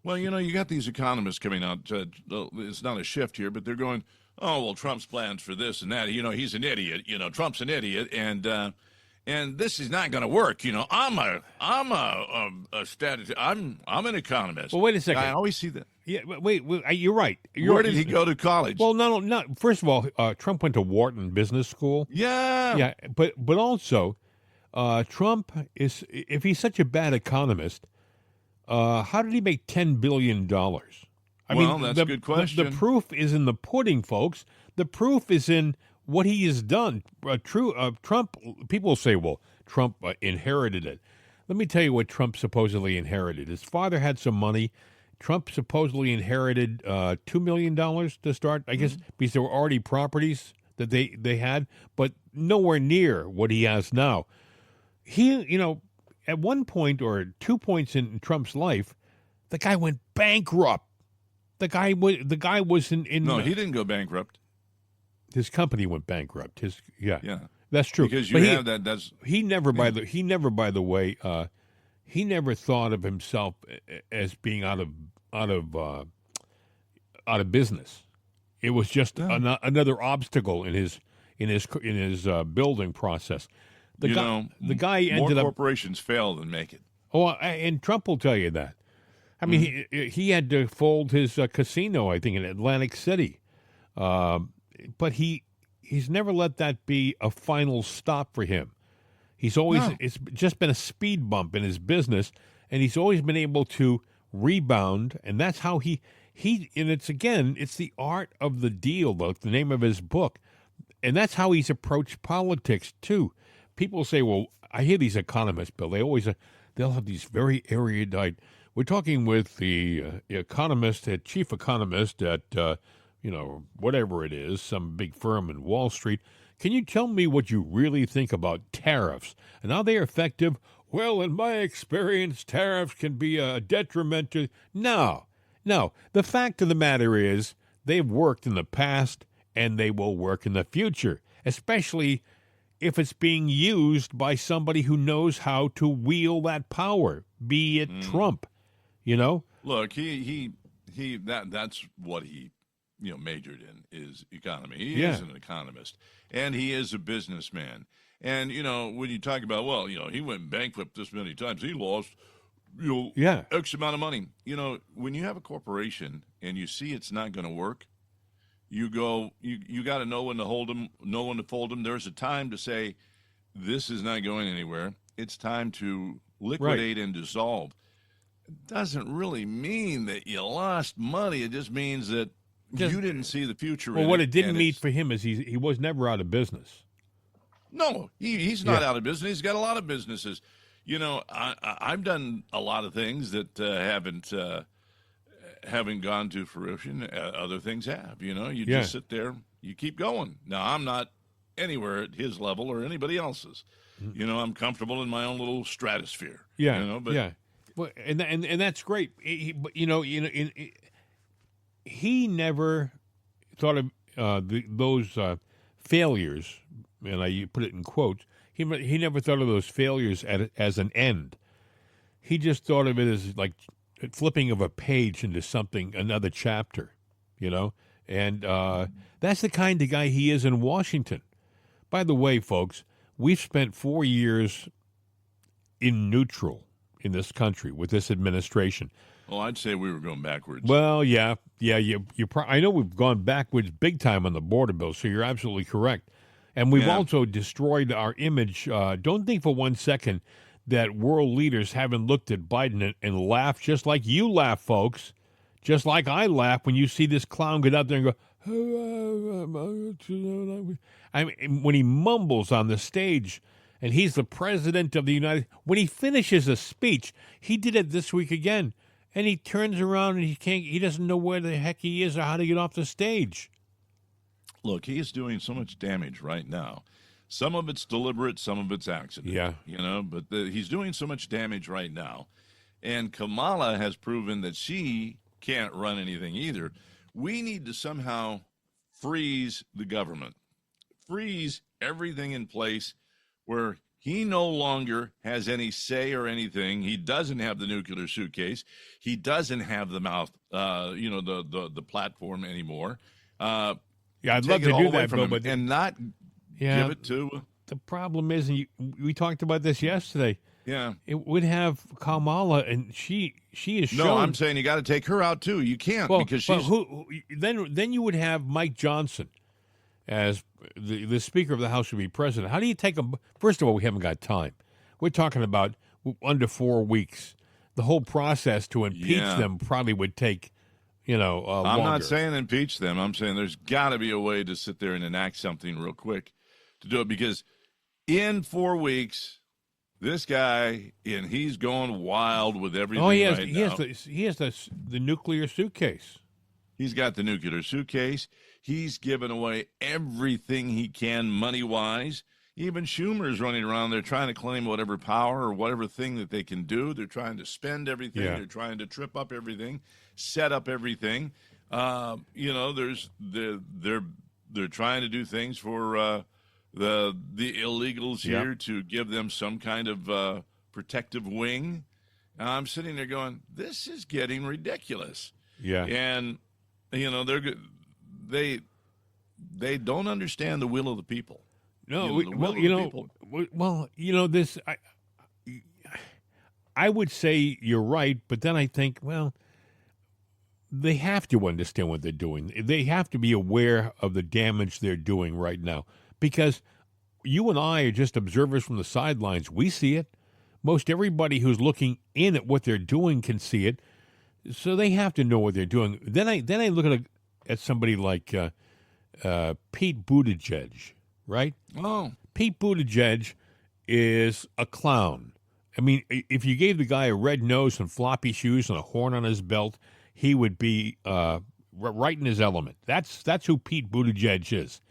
Well, you got these economists coming out. It's not a shift here, but they're going, oh, well, Trump's plans for this and that. He's an idiot. Trump's an idiot, and this is not going to work. I'm an economist. Well, wait a second. I always see that. Yeah, wait, you're right. Where did he go to college? Well, no. First of all, Trump went to Wharton Business School. Yeah, but also, Trump is, if he's such a bad economist, how did he make $10 billion? I mean, that's a good question. The proof is in the pudding, folks. The proof is in what he has done. Trump, people say, well, Trump inherited it. Let me tell you what Trump supposedly inherited. His father had some money. Trump supposedly inherited $2 million to start, I guess, because there were already properties that they had, but nowhere near what he has now. He, at one point or 2 points in Trump's life, the guy went bankrupt. The guy was in. No, he didn't go bankrupt. His company went bankrupt. Yeah, that's true. Because he never, by the way, he never thought of himself as being out of business. It was just another obstacle in his building process. The guy ended up. More corporations fail than make it. Oh, and Trump will tell you that. I mean, he had to fold his casino, I think, in Atlantic City. But he he's never let that be a final stop for him. He's always it's just been a speed bump in his business, and he's always been able to rebound, and that's how he and it's the art of the deal, the name of his book, and that's how he's approached politics too. People say, well, I hear these economists, Bill, they'll have these very erudite. We're talking with the chief economist at whatever it is, some big firm in Wall Street. Can you tell me what you really think about tariffs and how they're effective? Well, in my experience, tariffs can be a detriment to... No. The fact of the matter is they've worked in the past and they will work in the future, especially if it's being used by somebody who knows how to wield that power, be it Trump, Look, that's what he majored in, is economy. He is an economist, and he is a businessman. And, when you talk about, well, he went bankrupt this many times, he lost, X amount of money. When you have a corporation and you see it's not going to work, you got to know when to hold them, know when to fold them. There's a time to say, this is not going anywhere. It's time to liquidate and dissolve. It doesn't really mean that you lost money. It just means that you didn't see the future. Well, what it didn't mean for him is he was never out of business. No, he's not out of business. He's got a lot of businesses. I've done a lot of things that haven't gone to fruition. Other things have. You just sit there, you keep going. Now, I'm not anywhere at his level or anybody else's. I'm comfortable in my own little stratosphere. Well, and that's great. He never thought of those failures, and I put it in quotes. He never thought of those failures as an end. He just thought of it as like flipping of a page into another chapter, And that's the kind of guy he is in Washington. By the way, folks, we've spent 4 years in neutral in this country with this administration. Well, I'd say we were going backwards. Well, yeah. I know we've gone backwards big time on the border, Bill, so you're absolutely correct. And we've also destroyed our image. Don't think for 1 second that world leaders haven't looked at Biden and laughed just like you laugh, folks. Just like I laugh when you see this clown get out there and go, when he mumbles on the stage, and he's the president of the United... When he finishes a speech, he did it this week again, and he turns around and he doesn't know where the heck he is or how to get off the stage. Look, he is doing so much damage right now. Some of it's deliberate, some of it's accident. Yeah. But he's doing so much damage right now. And Kamala has proven that she can't run anything either. We need to somehow freeze the government, freeze everything in place where he no longer has any say or anything. He doesn't have the nuclear suitcase. He doesn't have the mouth, the platform anymore. I'd love to do that, Bill, but and not give it to. The problem is, and we talked about this yesterday. Yeah, it would have Kamala, and she is. No, I'm saying you got to take her out too. You can't because she's. Then you would have Mike Johnson as the Speaker of the House would be president. How do you take him? First of all, we haven't got time. We're talking about under 4 weeks. The whole process to impeach them probably would take, I'm longer. not saying impeach them. I'm saying there's got to be a way to sit there and enact something real quick to do it, because in 4 weeks, this guy, and he's going wild with everything now. He has the nuclear suitcase. He's got the nuclear suitcase. He's given away everything he can money-wise. Even Schumer's running around there trying to claim whatever power or whatever thing that they can do. They're trying to spend everything. Yeah. They're trying to trip up everything, set up everything. They're trying to do things for the illegals here to give them some kind of protective wing. And I'm sitting there going, this is getting ridiculous. Yeah. And they don't understand the will of the people. No, this. I would say you're right, but then I think, well, they have to understand what they're doing. They have to be aware of the damage they're doing right now, because you and I are just observers from the sidelines. We see it. Most everybody who's looking in at what they're doing can see it. So they have to know what they're doing. Then I look at somebody like Pete Buttigieg, right? Oh, Pete Buttigieg is a clown. I mean, if you gave the guy a red nose and floppy shoes and a horn on his belt, he would be right in his element. That's who Pete Buttigieg is.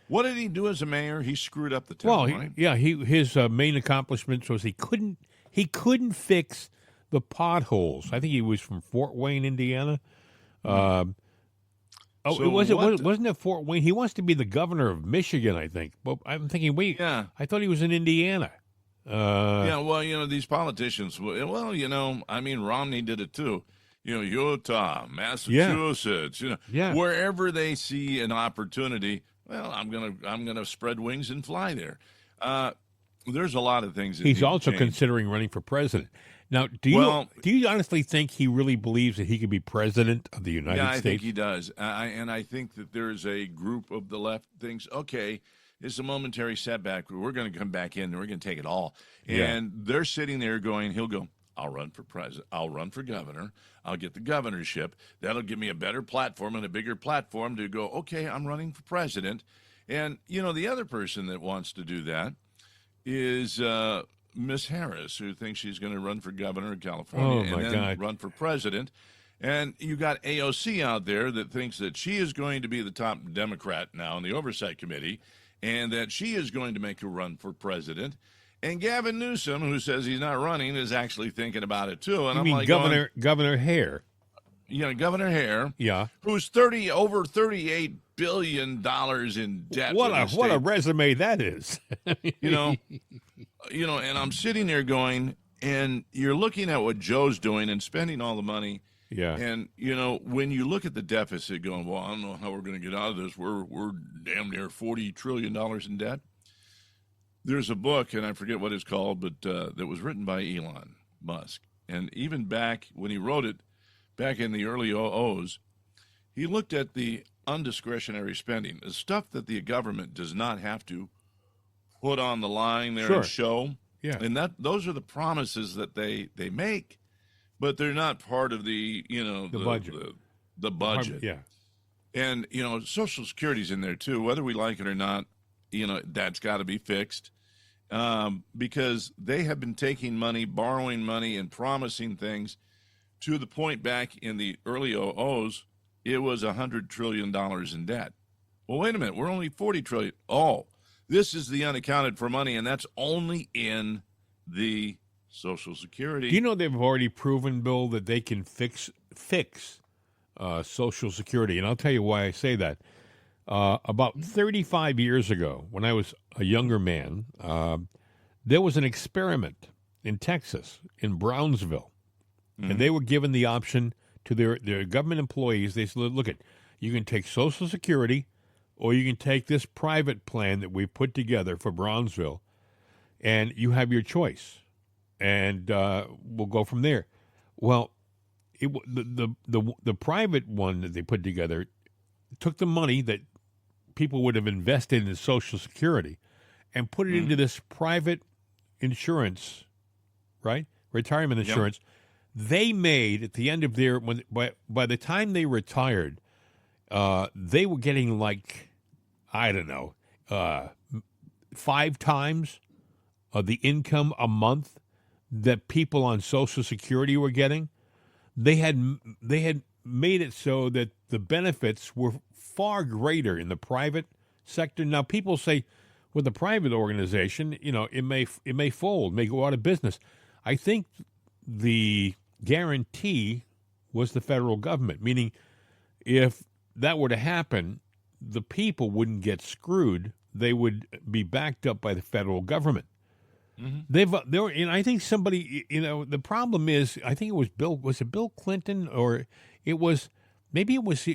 what did he do as a mayor? He screwed up the town, right? His main accomplishment was he couldn't fix the potholes. I think he was from Fort Wayne, Indiana. Wasn't it Fort Wayne? He wants to be the governor of Michigan, I think. But I'm thinking, wait, I thought he was in Indiana. These politicians, Romney did it too. Utah, Massachusetts, wherever they see an opportunity, well, I'm gonna spread wings and fly there. There's a lot of things. He's also considering running for president. Now, do you honestly think he really believes that he could be president of the United States? Yeah, I think he does. And I think that there's a group of the left thinks, okay, it's a momentary setback. We're going to come back in and we're going to take it all. And they're sitting there going, he'll go, I'll run for president. I'll run for governor. I'll get the governorship. That'll give me a better platform and a bigger platform to go, okay, I'm running for president. And, the other person that wants to do that is Miss Harris, who thinks she's going to run for governor of California and then run for president. And you got AOC out there that thinks that she is going to be the top Democrat now in the Oversight Committee and that she is going to make a run for president. And Gavin Newsom, who says he's not running, is actually thinking about it too. And you I'm mean like, Governor Hare? Governor Hare. Yeah, who's over $38 billion in debt. What a resume that is. And I'm sitting there going, and you're looking at what Joe's doing and spending all the money. Yeah. And when you look at the deficit, going, well, I don't know how we're going to get out of this. We're damn near $40 trillion in debt. There's a book, and I forget what it's called, but that was written by Elon Musk. And even back when he wrote it, back in the early 00s, he looked at the undiscretionary spending, the stuff that the government does not have to put on the line there and show. Yeah. And those are the promises that they make, but they're not part of the budget. The budget. Yeah. And Social Security's in there too, whether we like it or not. That's got to be fixed. Because they have been taking money, borrowing money, and promising things to the point back in the early 00s, it was $100 trillion in debt. Well, wait a minute, we're only $40 trillion. Oh, this is the unaccounted for money, and that's only in the Social Security. Do you know they've already proven, Bill, that they can fix Social Security? And I'll tell you why I say that. About 35 years ago, when I was a younger man, there was an experiment in Texas, in Brownsville, and they were given the option to their government employees. They said, look, you can take Social Security or you can take this private plan that we put together for Brownsville, and you have your choice, and we'll go from there. Well, the private one that they put together took the money that people would have invested in Social Security and put it into this private insurance, right? Retirement insurance. Yep. They made, at the end of their, by the time they retired, they were getting like, I don't know, 5 times the income a month that people on Social Security were getting. They had made it so that the benefits were far greater in the private sector. Now, people say, with a private organization, it may fold, may go out of business. I think the guarantee was the federal government, meaning if that were to happen, the people wouldn't get screwed. They would be backed up by the federal government. Mm-hmm. And I think somebody, the problem is, I think it was Bill Clinton, or maybe it was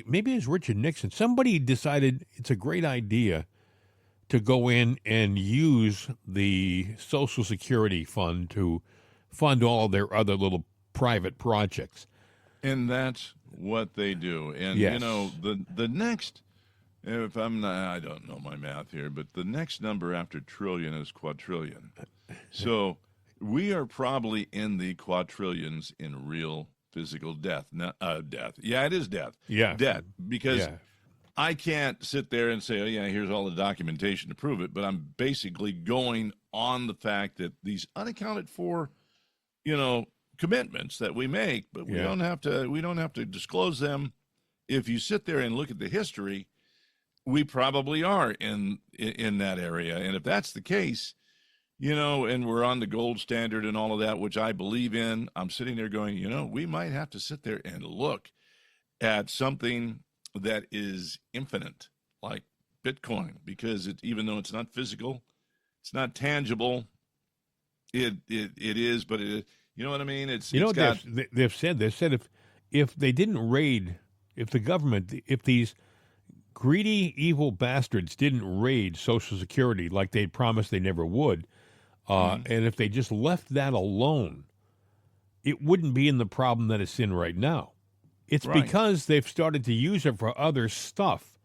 Richard Nixon. Somebody decided it's a great idea to go in and use the Social Security fund to fund all their other little private projects. And that's what they do. And, Yes. you know, the next, if I'm not, I don't know my math here, but the next number after trillion is quadrillion. So we are probably in the quadrillions in real physical death. Death. Yeah, it is death. Yeah. Death. Because Yeah. I can't sit there and say, oh, yeah, here's all the documentation to prove it. But I'm basically going on the fact that these unaccounted for, you know, commitments that we make, but we don't have to disclose them. If you sit there and look at the history, we probably are in that area. And if that's the case, you know, and we're on the gold standard and all of that, which I believe in, I'm sitting there going, you know, we might have to sit there and look at something that is infinite, like Bitcoin, because even though it's not physical, it's not tangible. It is, but it, you know what I mean? They've said if they didn't raid, if the government, if these greedy, evil bastards didn't raid Social Security like they promised they never would, and if they just left that alone, it wouldn't be in the problem that it's in right now. It's right. because they've started to use it for other stuff.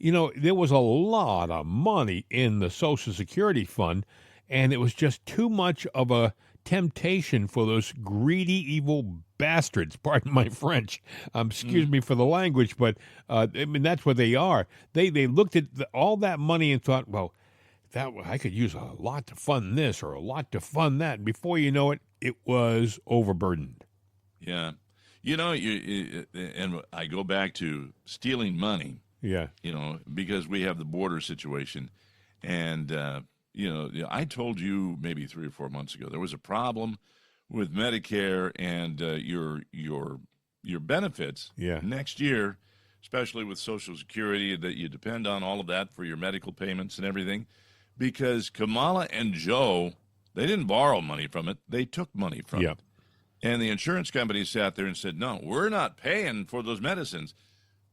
You know, there was a lot of money in the Social Security fund, and it was just too much of a temptation for those greedy, evil bastards. Pardon my French. Excuse me for the language, but I mean that's what they are. They looked at all that money and thought, well, that I could use a lot to fund this or a lot to fund that. And before you know it, it was overburdened. Yeah, you know, and I go back to stealing money. Yeah, you know, because we have the border situation, and you know, I told you maybe 3 or 4 months ago there was a problem with Medicare and your benefits next year, especially with Social Security, that you depend on all of that for your medical payments and everything, because Kamala and Joe, they didn't borrow money from it, they took money from it. And the insurance company sat there and said, no, we're not paying for those medicines.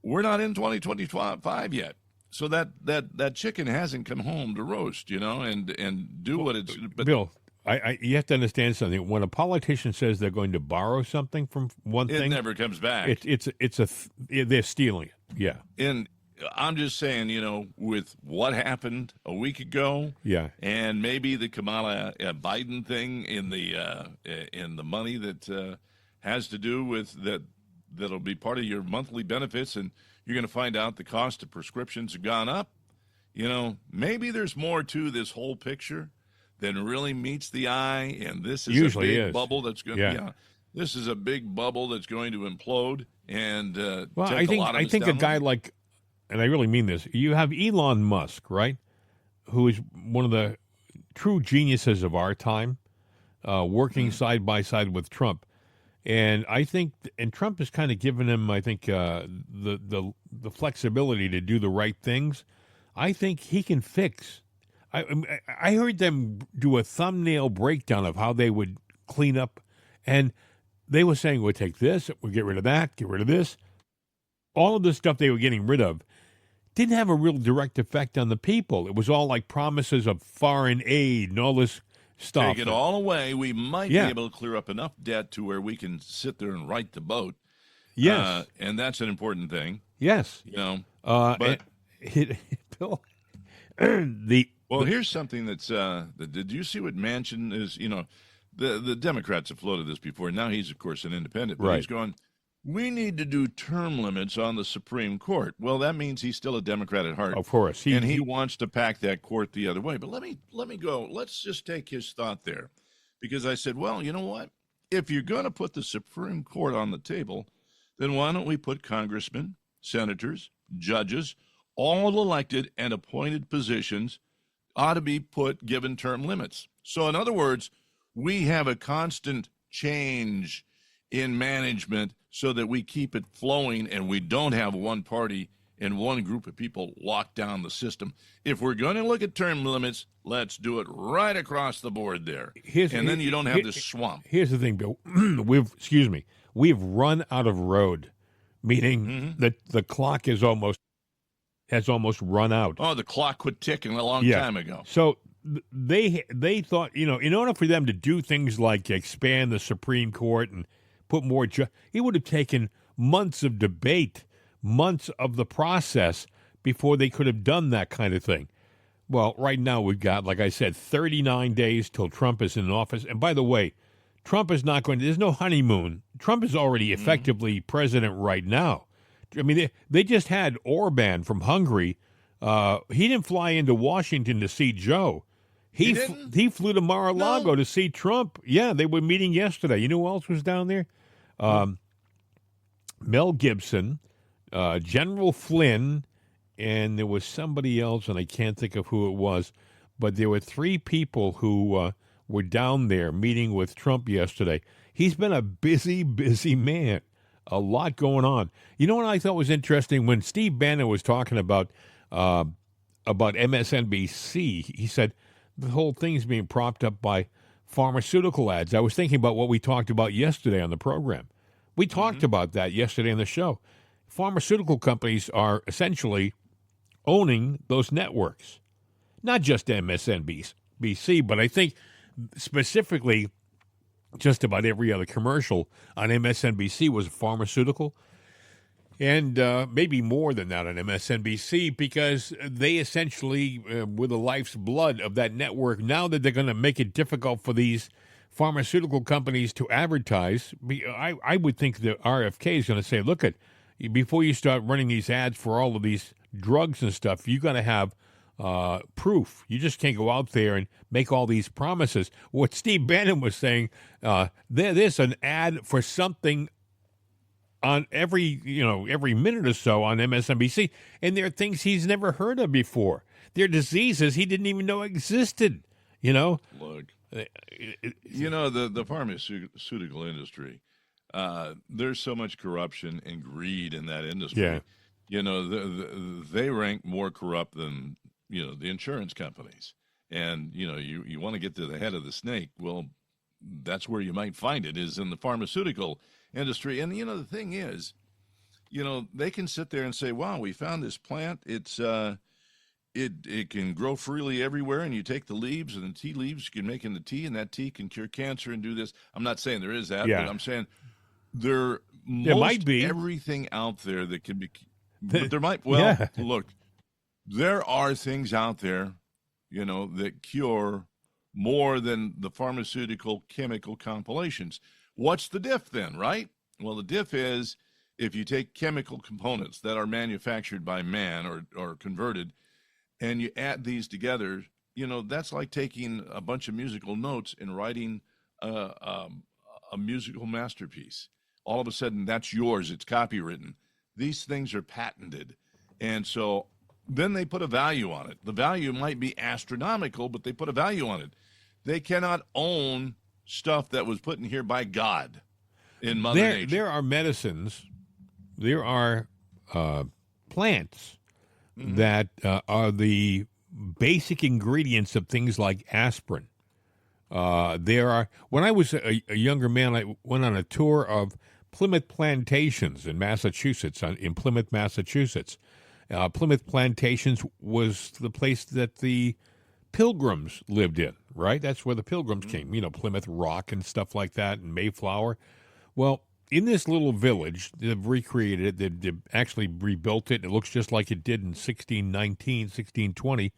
We're not in 2025 yet. So that chicken hasn't come home to roast, you know, and do what it's. But Bill, you have to understand something. When a politician says they're going to borrow something from one it thing, never comes back. They're stealing it. Yeah. And I'm just saying, you know, with what happened a week ago, and maybe the Kamala Biden thing in the money that has to do with that'll be part of your monthly benefits, and you're going to find out the cost of prescriptions have gone up. You know, maybe there's more to this whole picture than really meets the eye, and this is Usually a big bubble that's going. This is a big bubble that's going to implode. And I think a guy like, and I really mean this, you have Elon Musk, right, who is one of the true geniuses of our time, working side by side with Trump. And I think, and Trump has kind of given him, I think, the flexibility to do the right things. I think he can fix. I heard them do a thumbnail breakdown of how they would clean up, and they were saying, we'll take this, we'll get rid of that, get rid of this. All of the stuff they were getting rid of didn't have a real direct effect on the people. It was all like promises of foreign aid and all this stuff. Take it all away. We might be able to clear up enough debt to where we can sit there and right the boat. Yes. And that's an important thing. Yes. You know, but Bill, here's something that's, did you see what Manchin is, you know, the Democrats have floated this before. Now he's, of course, an independent, but he's going, we need to do term limits on the Supreme Court. Well, that means he's still a Democrat at heart. Of course. He wants to pack that court the other way. But let me go. Let's just take his thought there. Because I said, well, you know what? If you're going to put the Supreme Court on the table, then why don't we put congressmen, senators, judges, all elected and appointed positions ought to be given term limits. So in other words, we have a constant change in management so that we keep it flowing and we don't have one party and one group of people lock down the system. If we're going to look at term limits, let's do it right across the board there. Then you don't have this swamp. Here's the thing, Bill. We've run out of road, meaning that the clock has almost run out. Oh, the clock quit ticking a long time ago. So they thought, you know, in order for them to do things like expand the Supreme Court and put more. It would have taken months of debate, months of the process before they could have done that kind of thing. Well, right now we've got, like I said, 39 days till Trump is in office. And by the way, Trump is not going to, there's no honeymoon. Trump is already effectively president right now. I mean, they just had Orban from Hungary. He didn't fly into Washington to see Joe. He flew to Mar-a-Lago to see Trump. Yeah, they were meeting yesterday. You know who else was down there? Mel Gibson, General Flynn, and there was somebody else, and I can't think of who it was, but there were three people who were down there meeting with Trump yesterday. He's been a busy, busy man. A lot going on. You know what I thought was interesting? When Steve Bannon was talking about MSNBC, he said the whole thing's being propped up by pharmaceutical ads. I was thinking about what we talked about yesterday on the program. We talked about that yesterday on the show. Pharmaceutical companies are essentially owning those networks, not just MSNBC, but I think specifically just about every other commercial on MSNBC was pharmaceutical, and maybe more than that on MSNBC, because they essentially were the life's blood of that network. Now that they're going to make it difficult for these pharmaceutical companies to advertise, I would think the RFK is going to say, look, before you start running these ads for all of these drugs and stuff, you got to have proof. You just can't go out there and make all these promises. What Steve Bannon was saying, there's an ad for something on every minute or so on MSNBC, and there are things he's never heard of before. There are diseases he didn't even know existed. Look, the pharmaceutical industry. There's so much corruption and greed in that industry. Yeah. They rank more corrupt than the insurance companies. And you want to get to the head of the snake. Well, that's where you might find it, is in the pharmaceutical industry. And the thing is, they can sit there and say, "Wow, we found this plant. It's it can grow freely everywhere, and you take the leaves and the tea leaves you can make into tea, and that tea can cure cancer and do this." I'm not saying there is that, but I'm saying there might be everything out there that can be. But there might. Well, look, there are things out there, that cure more than the pharmaceutical chemical compilations. What's the diff then, right? Well, the diff is if you take chemical components that are manufactured by man or converted, and you add these together, that's like taking a bunch of musical notes and writing a musical masterpiece. All of a sudden, that's yours. It's copywritten. These things are patented. And so then they put a value on it. The value might be astronomical, but they put a value on it. They cannot own stuff that was put in here by God in Mother Nature. There are medicines, there are plants that are the basic ingredients of things like aspirin. When I was a younger man, I went on a tour of Plymouth Plantations in Massachusetts, in Plymouth, Massachusetts. Plymouth Plantations was the place that the Pilgrims lived in, right? That's where the Pilgrims came, Plymouth Rock and stuff like that, and Mayflower. Well, in this little village, they've recreated it. They've actually rebuilt it. It looks just like it did in 1619, 1620.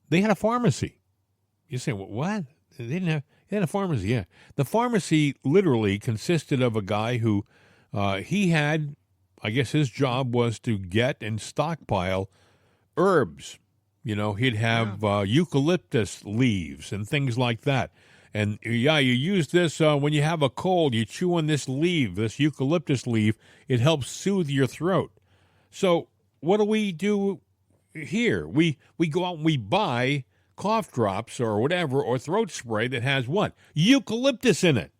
They had a pharmacy. You say, well, what? They had a pharmacy, yeah. The pharmacy literally consisted of a guy who he had, I guess his job was to get and stockpile herbs. He'd have eucalyptus leaves and things like that. And, you use this when you have a cold. You chew on this leaf, this eucalyptus leaf. It helps soothe your throat. So what do we do here? We go out and we buy cough drops or whatever, or throat spray that has what? Eucalyptus in it,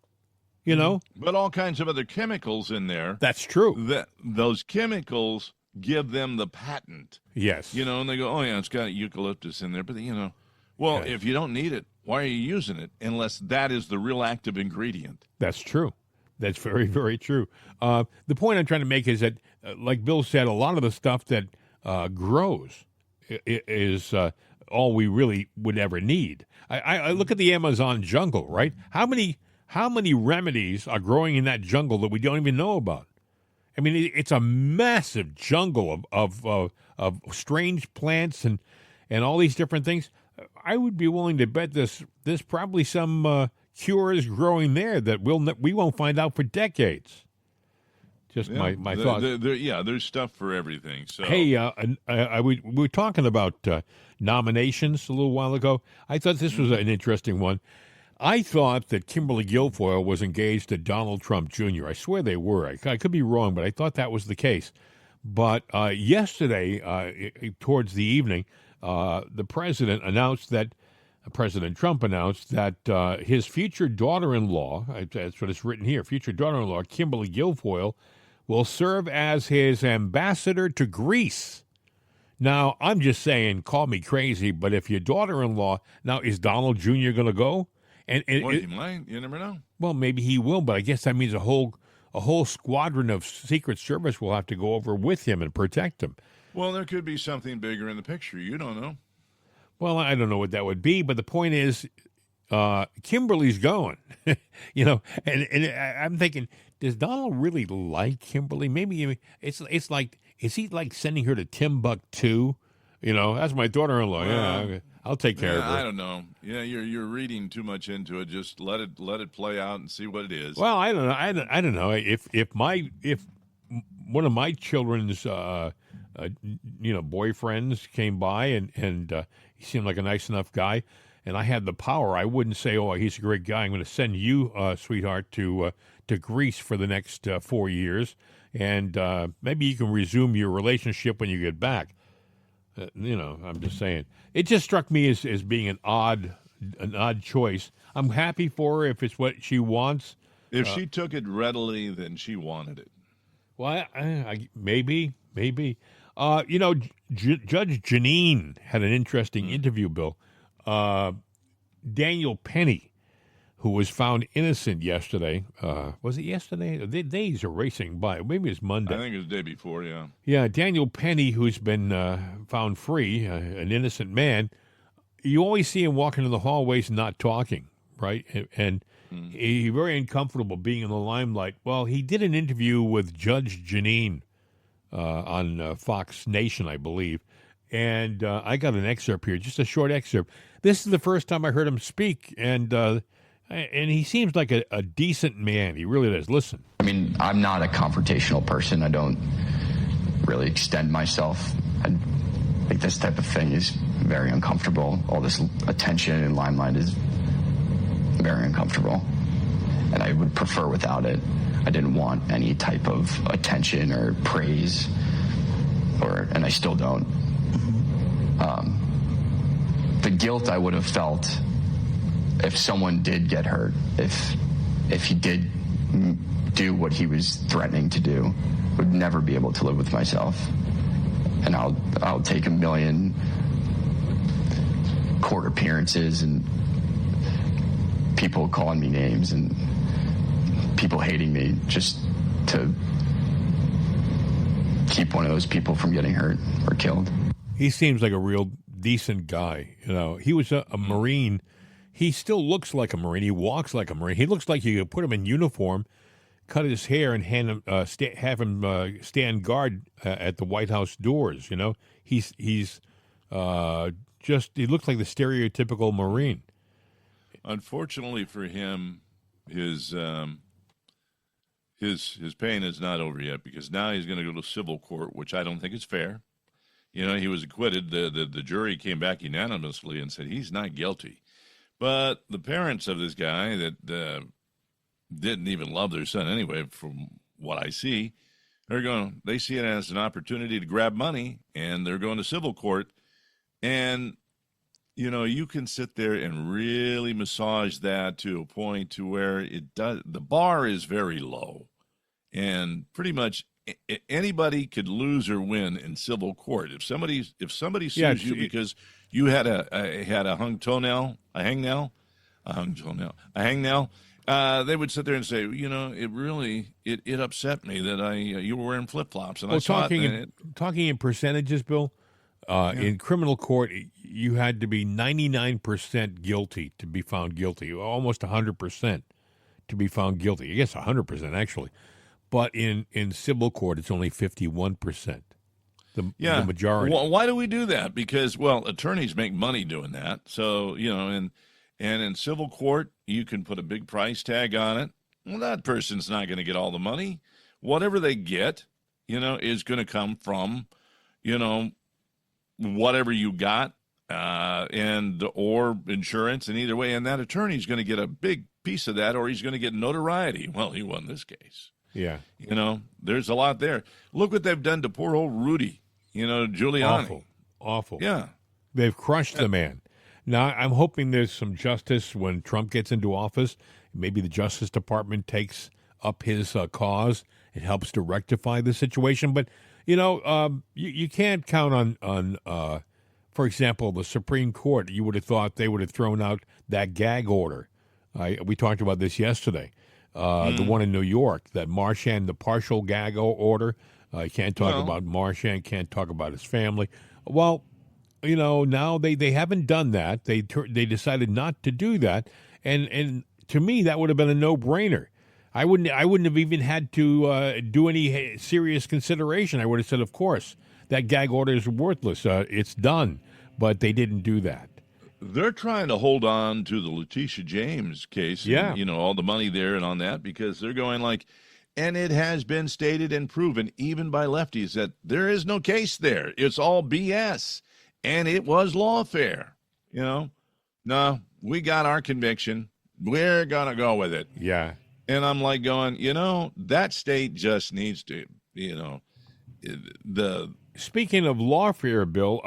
But all kinds of other chemicals in there. That's true. Those chemicals give them the patent. Yes. And they go, oh, yeah, it's got eucalyptus in there. But, if you don't need it, why are you using it unless that is the real active ingredient? That's true. That's very, very true. The point I'm trying to make is that, like Bill said, a lot of the stuff that grows is all we really would ever need. I look at the Amazon jungle, right? How many how many remedies are growing in that jungle that we don't even know about? I mean, it's a massive jungle of strange plants and all these different things. I would be willing to bet there's probably some cures growing there that we won't find out for decades. Just my thoughts. There's stuff for everything. So hey, we were talking about nominations a little while ago. I thought this was an interesting one. I thought that Kimberly Guilfoyle was engaged to Donald Trump Jr. I swear they were. I could be wrong, but I thought that was the case. But yesterday, towards the evening, President Trump announced that his future daughter-in-law, that's what it's written here, future daughter-in-law, Kimberly Guilfoyle, will serve as his ambassador to Greece. Now, I'm just saying, call me crazy, but if your daughter-in-law, now is Donald Jr. going to go? And he might. You never know. Well, maybe he will, but I guess that means a whole squadron of Secret Service will have to go over with him and protect him. Well, there could be something bigger in the picture. You don't know. Well, I don't know what that would be, but the point is, Kimberly's going. And I'm thinking, does Donald really like Kimberly? Maybe it's like, is he like sending her to Timbuktu? That's my daughter-in-law. Yeah, I'll take care of her. I don't know. Yeah, you're reading too much into it. Just let it play out and see what it is. Well, I don't know. I don't know if one of my children's boyfriends came by and he seemed like a nice enough guy, and I had the power, I wouldn't say, "Oh, he's a great guy. I'm going to send you, sweetheart, to Greece for the next 4 years, and maybe you can resume your relationship when you get back." I'm just saying. It just struck me as being an odd choice. I'm happy for her if it's what she wants. If she took it readily, then she wanted it. Well, maybe. Judge Janine had an interesting interview, Bill. Daniel Penny, who was found innocent yesterday. Was it yesterday? The days are racing by. Maybe it's Monday. I think it was the day before, yeah. Yeah, Daniel Penny, who's been found free, an innocent man. You always see him walking in the hallways and not talking, right? And he's very uncomfortable being in the limelight. Well, he did an interview with Judge Janine on Fox Nation, I believe. And I got an excerpt here, just a short excerpt. This is the first time I heard him speak, and he seems like a decent man. He really does. Listen. I mean, I'm not a confrontational person. I don't really extend myself. I think this type of thing is very uncomfortable. All this attention and limelight is very uncomfortable, and I would prefer without it. I didn't want any type of attention or praise, and I still don't. The guilt I would have felt if someone did get hurt, if he did do what he was threatening to do, would never be able to live with myself. And I'll take 1 million court appearances and people calling me names and people hating me just to keep one of those people from getting hurt or killed. He seems like a real decent guy. He was a Marine. He still looks like a Marine. He walks like a Marine. He looks like you could put him in uniform, cut his hair, and have him stand guard at the White House doors. He's he looks like the stereotypical Marine. Unfortunately for him, his pain is not over yet, because now he's going to go to civil court, which I don't think is fair. He was acquitted. The jury came back unanimously and said he's not guilty. But the parents of this guy that didn't even love their son anyway, from what I see, they see it as an opportunity to grab money, and they're going to civil court. And, you can sit there and really massage that to a point to where the bar is very low. And pretty much anybody could lose or win in civil court. If somebody sues you because you had a hangnail, they would sit there and say, it upset me that you were wearing flip flops. And talking in percentages, Bill, in criminal court, you had to be 99% guilty to be found guilty, almost 100%. to be found guilty. I guess 100% actually. But in civil court, it's only 51%. The majority. Why do we do that? Because, well, attorneys make money doing that. So, and in civil court, you can put a big price tag on it. Well, that person's not going to get all the money. Whatever they get, is going to come from, whatever you got or insurance, and either way. And that attorney's going to get a big piece of that, or he's going to get notoriety. Well, he won this case. Yeah. There's a lot there. Look what they've done to poor old Rudy. Giuliani. Awful. Yeah. They've crushed the man. Now, I'm hoping there's some justice when Trump gets into office. Maybe the Justice Department takes up his cause. It helps to rectify the situation. But, you can't count on for example, the Supreme Court. You would have thought they would have thrown out that gag order. We talked about this yesterday. The one in New York, that Marchand, the partial gag order. You can't talk about Marchand, can't talk about his family. Well, now they haven't done that. They decided not to do that, and to me that would have been a no-brainer. I wouldn't have even had to do any serious consideration. I would have said, of course, that gag order is worthless. It's done, but they didn't do that. They're trying to hold on to the Letitia James case, and, all the money there and on that, because they're going like, and it has been stated and proven, even by lefties, that there is no case there. It's all BS, and it was lawfare. No, we got our conviction. We're going to go with it. Yeah. And I'm like going, that state just needs to, Speaking of lawfare, Bill,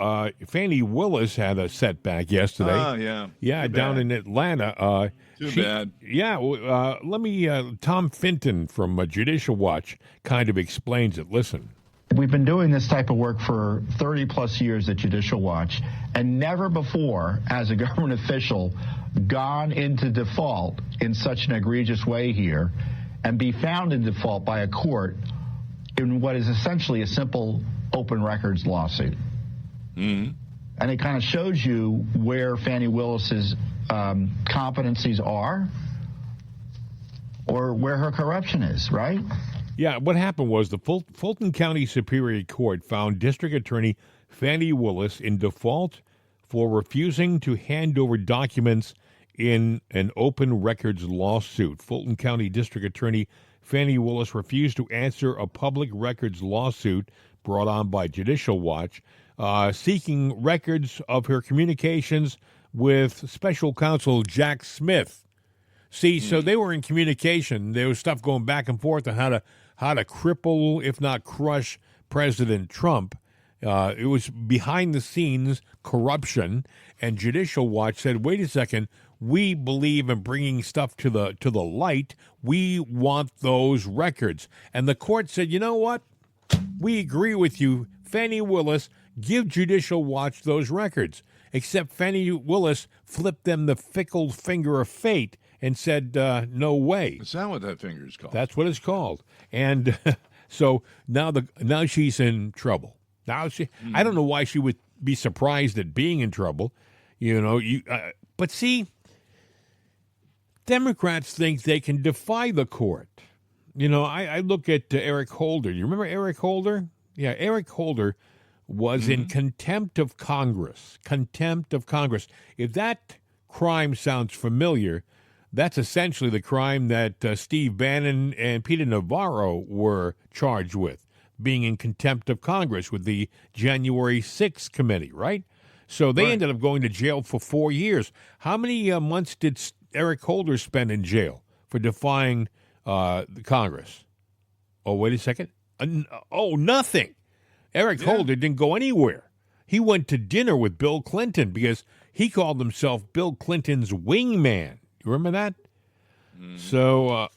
Fannie Willis had a setback yesterday. Oh, yeah. Yeah, down in Atlanta. Too bad. Yeah, let me, Tom Fenton from Judicial Watch kind of explains it. Listen. We've been doing this type of work for 30 plus years at Judicial Watch, and never before has a government official gone into default in such an egregious way here and be found in default by a court in what is essentially a simple open records lawsuit. Mm-hmm. And it kind of shows you where Fannie Willis's competencies are or where her corruption is, right? Yeah, what happened was the Fulton County Superior Court found District Attorney Fannie Willis in default for refusing to hand over documents in an open records lawsuit. Fulton County District Attorney Fannie Willis refused to answer a public records lawsuit brought on by Judicial Watch, seeking records of her communications with special counsel Jack Smith. See, so they were in communication. There was stuff going back and forth on how to cripple, if not crush, President Trump. It was behind the scenes corruption, and Judicial Watch said, "Wait a second, we believe in bringing stuff to the light. We want those records." And the court said, "You know what? We agree with you, Fannie Willis. Give Judicial Watch those records." Except Fannie Willis flipped them the fickle finger of fate and said, "No way." Is that what that finger is called? That's what it's called. And so now she's in trouble. Now I don't know why she would be surprised at being in trouble. But see, Democrats think they can defy the court. I look at Eric Holder. You remember Eric Holder? Yeah, Eric Holder was in contempt of Congress. Contempt of Congress. If that crime sounds familiar, that's essentially the crime that Steve Bannon and Peter Navarro were charged with, being in contempt of Congress with the January 6th committee, right? So they ended up going to jail for 4 years. How many months did Eric Holder spend in jail for defying the Congress? Oh, wait a second. Nothing. Eric Holder didn't go anywhere. He went to dinner with Bill Clinton because he called himself Bill Clinton's wingman. You remember that? So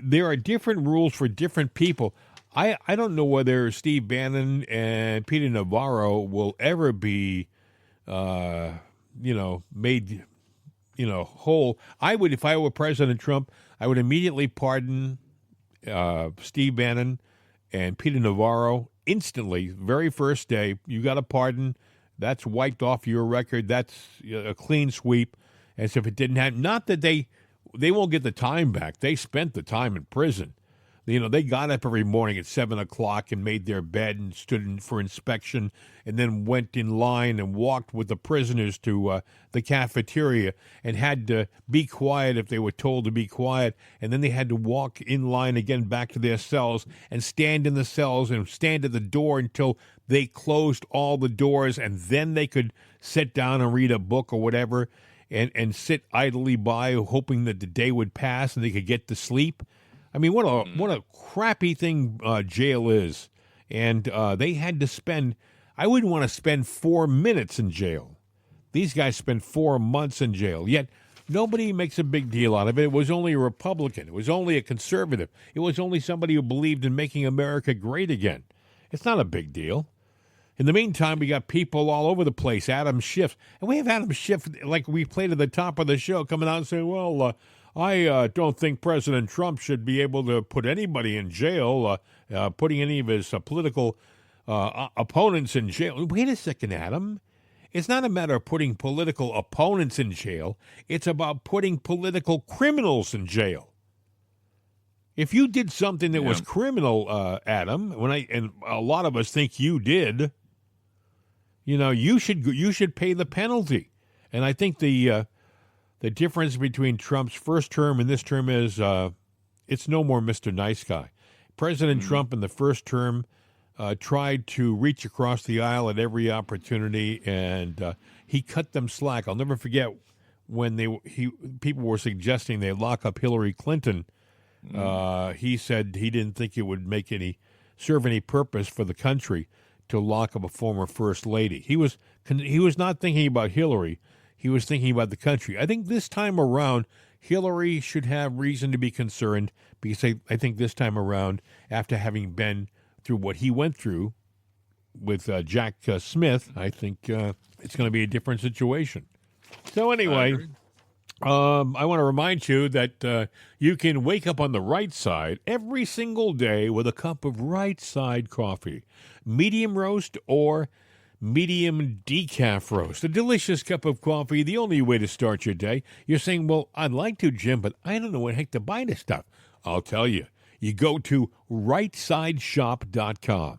there are different rules for different people. I don't know whether Steve Bannon and Peter Navarro will ever be, made, whole. I would, if I were President Trump, I would immediately pardon Steve Bannon and Peter Navarro instantly, very first day. You got a pardon. That's wiped off your record. That's a clean sweep. As if it didn't happen. Not that they they won't get the time back. They spent the time in prison. They got up every morning at 7 o'clock and made their bed and stood for inspection, and then went in line and walked with the prisoners to the cafeteria and had to be quiet if they were told to be quiet. And then they had to walk in line again back to their cells and stand in the cells and stand at the door until they closed all the doors, and then they could sit down and read a book or whatever and sit idly by, hoping that the day would pass and they could get to sleep. I mean, what a crappy thing jail is. And they had to spend, I wouldn't want to spend 4 minutes in jail. These guys spent 4 months in jail. Yet nobody makes a big deal out of it. It was only a Republican. It was only a conservative. It was only somebody who believed in making America great again. It's not a big deal. In the meantime, we got people all over the place. Adam Schiff. And we have Adam Schiff, like we played at the top of the show, coming out and saying, well, I don't think President Trump should be able to put anybody in jail, putting any of his political opponents in jail. Wait a second, Adam. It's not a matter of putting political opponents in jail. It's about putting political criminals in jail. If you did something that was criminal, Adam, and a lot of us think you did, you should pay the penalty. And I think the difference between Trump's first term and this term is it's no more Mr. Nice Guy. President Trump in the first term tried to reach across the aisle at every opportunity, and he cut them slack. I'll never forget when people were suggesting they lock up Hillary Clinton. He said he didn't think it would serve any purpose for the country to lock up a former first lady. He was not thinking about Hillary. He was thinking about the country. I think this time around, Hillary should have reason to be concerned, because I think this time around, after having been through what he went through with Jack Smith, I think it's going to be a different situation. So anyway, I want to remind you that you can wake up on the right side every single day with a cup of right side coffee, medium roast or medium decaf roast. A delicious cup of coffee, the only way to start your day. You're saying, well, I'd like to, Jim, but I don't know what the heck to buy this stuff. I'll tell you. You go to rightsideshop.com.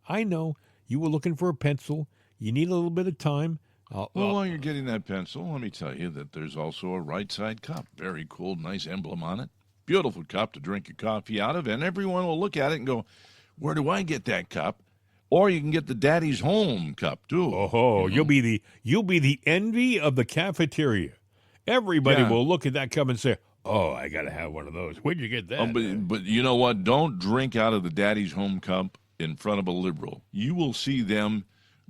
I know you were looking for a pencil. You need a little bit of time. While you're getting that pencil, let me tell you that there's also a right side cup. Very cool, nice emblem on it. Beautiful cup to drink your coffee out of, and everyone will look at it and go, where do I get that cup? Or you can get the Daddy's Home cup too. Oh, you'll be the envy of the cafeteria. Everybody will look at that cup and say, "Oh, I got to have one of those." Where'd you get that? But you know what? Don't drink out of the Daddy's Home cup in front of a liberal. You will see them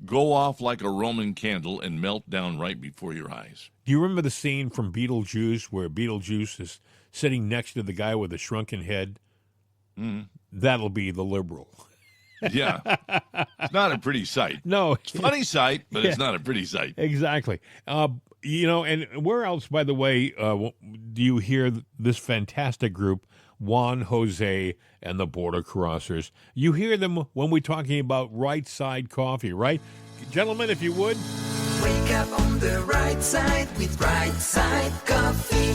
go off like a Roman candle and melt down right before your eyes. Do you remember the scene from Beetlejuice where Beetlejuice is sitting next to the guy with the shrunken head? That'll be the liberal. Yeah. It's not a pretty sight. No. It's a funny sight, but it's not a pretty sight. Exactly. And where else, by the way, do you hear this fantastic group, Juan Jose and the Border Crossers? You hear them when we're talking about right side coffee, right? Gentlemen, if you would. Wake up on the right side with Right Side Coffee.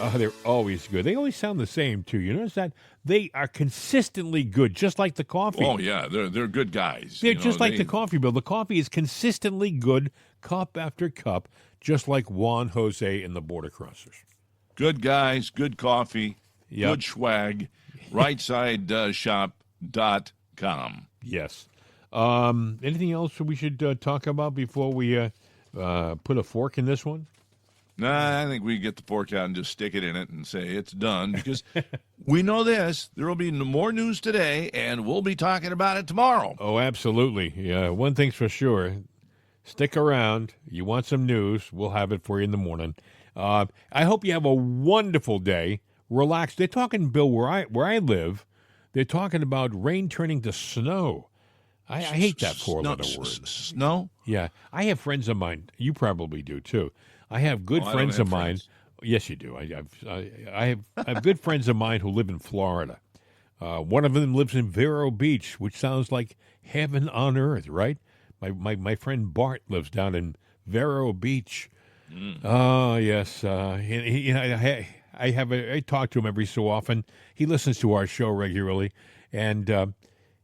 Oh, they're always good. They always sound the same, too. You notice that? They are consistently good, just like the coffee. Oh, yeah. They're good guys. They're just like the coffee, Bill. The coffee is consistently good, cup after cup, just like Juan Jose and the Border Crossers. Good guys, good coffee, good swag. RightSideShop.com. Yes. Anything else we should talk about before we put a fork in this one? Nah, I think we get the fork out and just stick it in it and say it's done, because we know this. There will be more news today, and we'll be talking about it tomorrow. Oh, absolutely. Yeah, one thing's for sure. Stick around. You want some news, we'll have it for you in the morning. I hope you have a wonderful day. Relax. They're talking, Bill, where I live, they're talking about rain turning to snow. I hate that four-letter word. Snow? Yeah. I have friends of mine. You probably do, too. I have good friends of mine. Yes, you do. I have good friends of mine who live in Florida. One of them lives in Vero Beach, which sounds like heaven on earth, right? My friend Bart lives down in Vero Beach. Oh, yes. I I talk to him every so often. He listens to our show regularly, and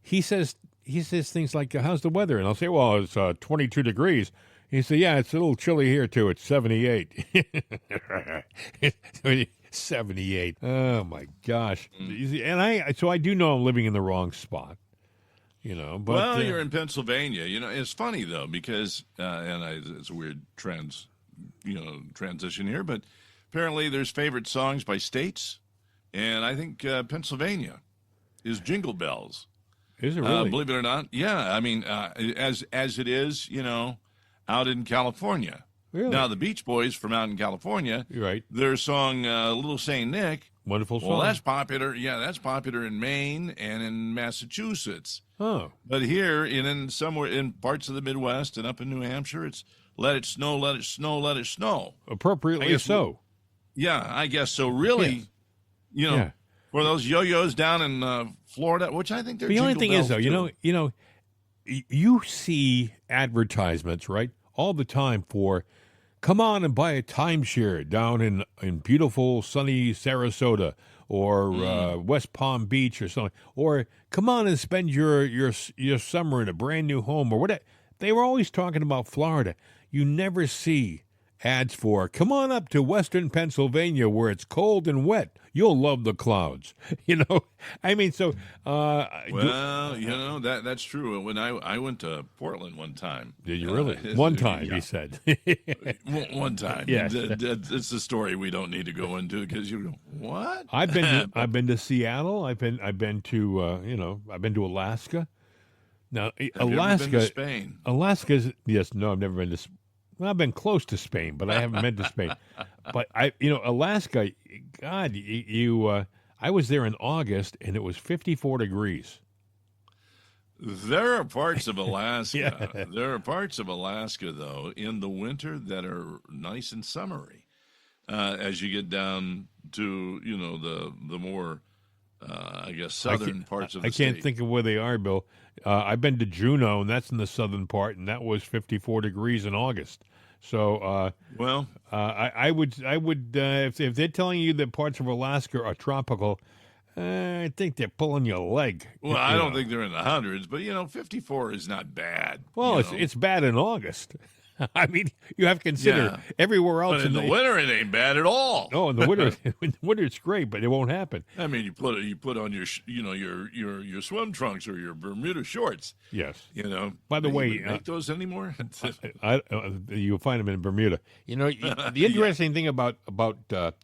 he says things like, "How's the weather?" And I'll say, "Well, it's 22 degrees." He said, "Yeah, it's a little chilly here too. It's 78." 78. Oh my gosh! And I do know I'm living in the wrong spot. But well, you're in Pennsylvania. It's funny though because it's a weird transition here, but apparently there's favorite songs by states, and I think Pennsylvania is Jingle Bells. Is it really? Believe it or not, yeah. I mean, as it is, out in California. Really? Now the Beach Boys from out in California, right? Their song "Little Saint Nick." Wonderful song. Well, that's popular. Yeah, that's popular in Maine and in Massachusetts. Oh, but here in somewhere in parts of the Midwest and up in New Hampshire, it's "Let It Snow, Let It Snow, Let It Snow." Appropriately so. Yeah, I guess so. Really, Yeah. for those yo-yos down in Florida, which I think they're. The only Jingle thing Bells is, though, you see advertisements, right, all the time for, come on and buy a timeshare down in beautiful sunny Sarasota or West Palm Beach or something, or come on and spend your summer in a brand new home or whatever. They were always talking about Florida. You never see ads for, come on up to Western Pennsylvania where it's cold and wet. You'll love the clouds. I mean, so. Well, that's true. When I went to Portland one time. Did you really? One time, yeah. he said. One time. Yes. It's a story we don't need to go into because you go, what? I've been to Seattle. I've been to I've been to Alaska. Now, Alaska. Have you ever been to Spain? Alaska's yes, no, I've never been to. Well, I've been close to Spain, but I haven't been to Spain. But Alaska, God, I was there in August and it was 54 degrees. There are parts of Alaska. Yeah. There are parts of Alaska, though, in the winter that are nice and summery. As you get down to the more I guess southern parts of the state. I can't think of where they are, Bill. I've been to Juneau, and that's in the southern part, and that was 54 degrees in August. So, I would if they're telling you that parts of Alaska are tropical, I think they're pulling your leg. Well, I don't think they're in the hundreds, but 54 is not bad. Well, it's bad in August. I mean, you have to consider everywhere else. But in the winter, it ain't bad at all. No, in the winter, it's great, but it won't happen. I mean, you put on your your swim trunks or your Bermuda shorts. Yes. By the way, make those anymore? You'll find them in Bermuda. The interesting thing about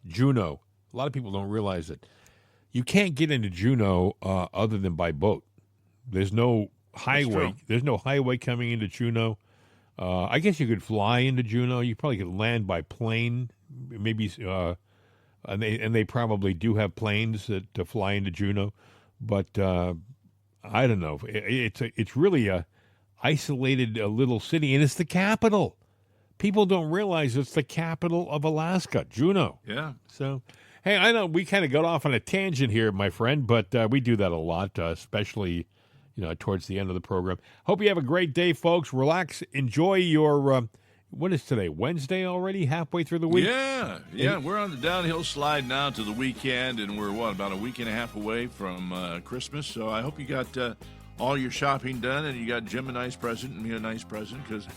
Juneau, a lot of people don't realize it. You can't get into Juneau other than by boat. There's no highway. There's no highway coming into Juneau. I guess you could fly into Juneau. You probably could land by plane, maybe, and they probably do have planes to fly into Juneau. But I don't know. It's really a isolated little city, and it's the capital. People don't realize it's the capital of Alaska, Juneau. Yeah. So, hey, I know we kind of got off on a tangent here, my friend, but we do that a lot, especially. Towards the end of the program. Hope you have a great day, folks. Relax. Enjoy your, what is today, Wednesday already? Halfway through the week? Yeah. We're on the downhill slide now to the weekend, and we're, about a week and a half away from Christmas. So I hope you got all your shopping done, and you got Jim a nice present and me a nice present, because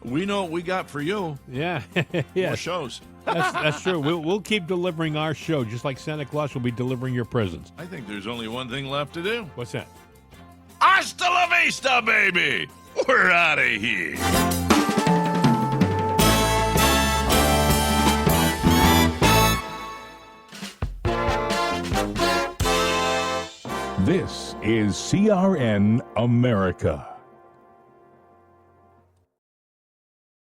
we know what we got for you. Yeah. More shows. That's true. We'll keep delivering our show, just like Santa Claus will be delivering your presents. I think there's only one thing left to do. What's that? Hasta la vista, baby! We're out of here. This is CRN America.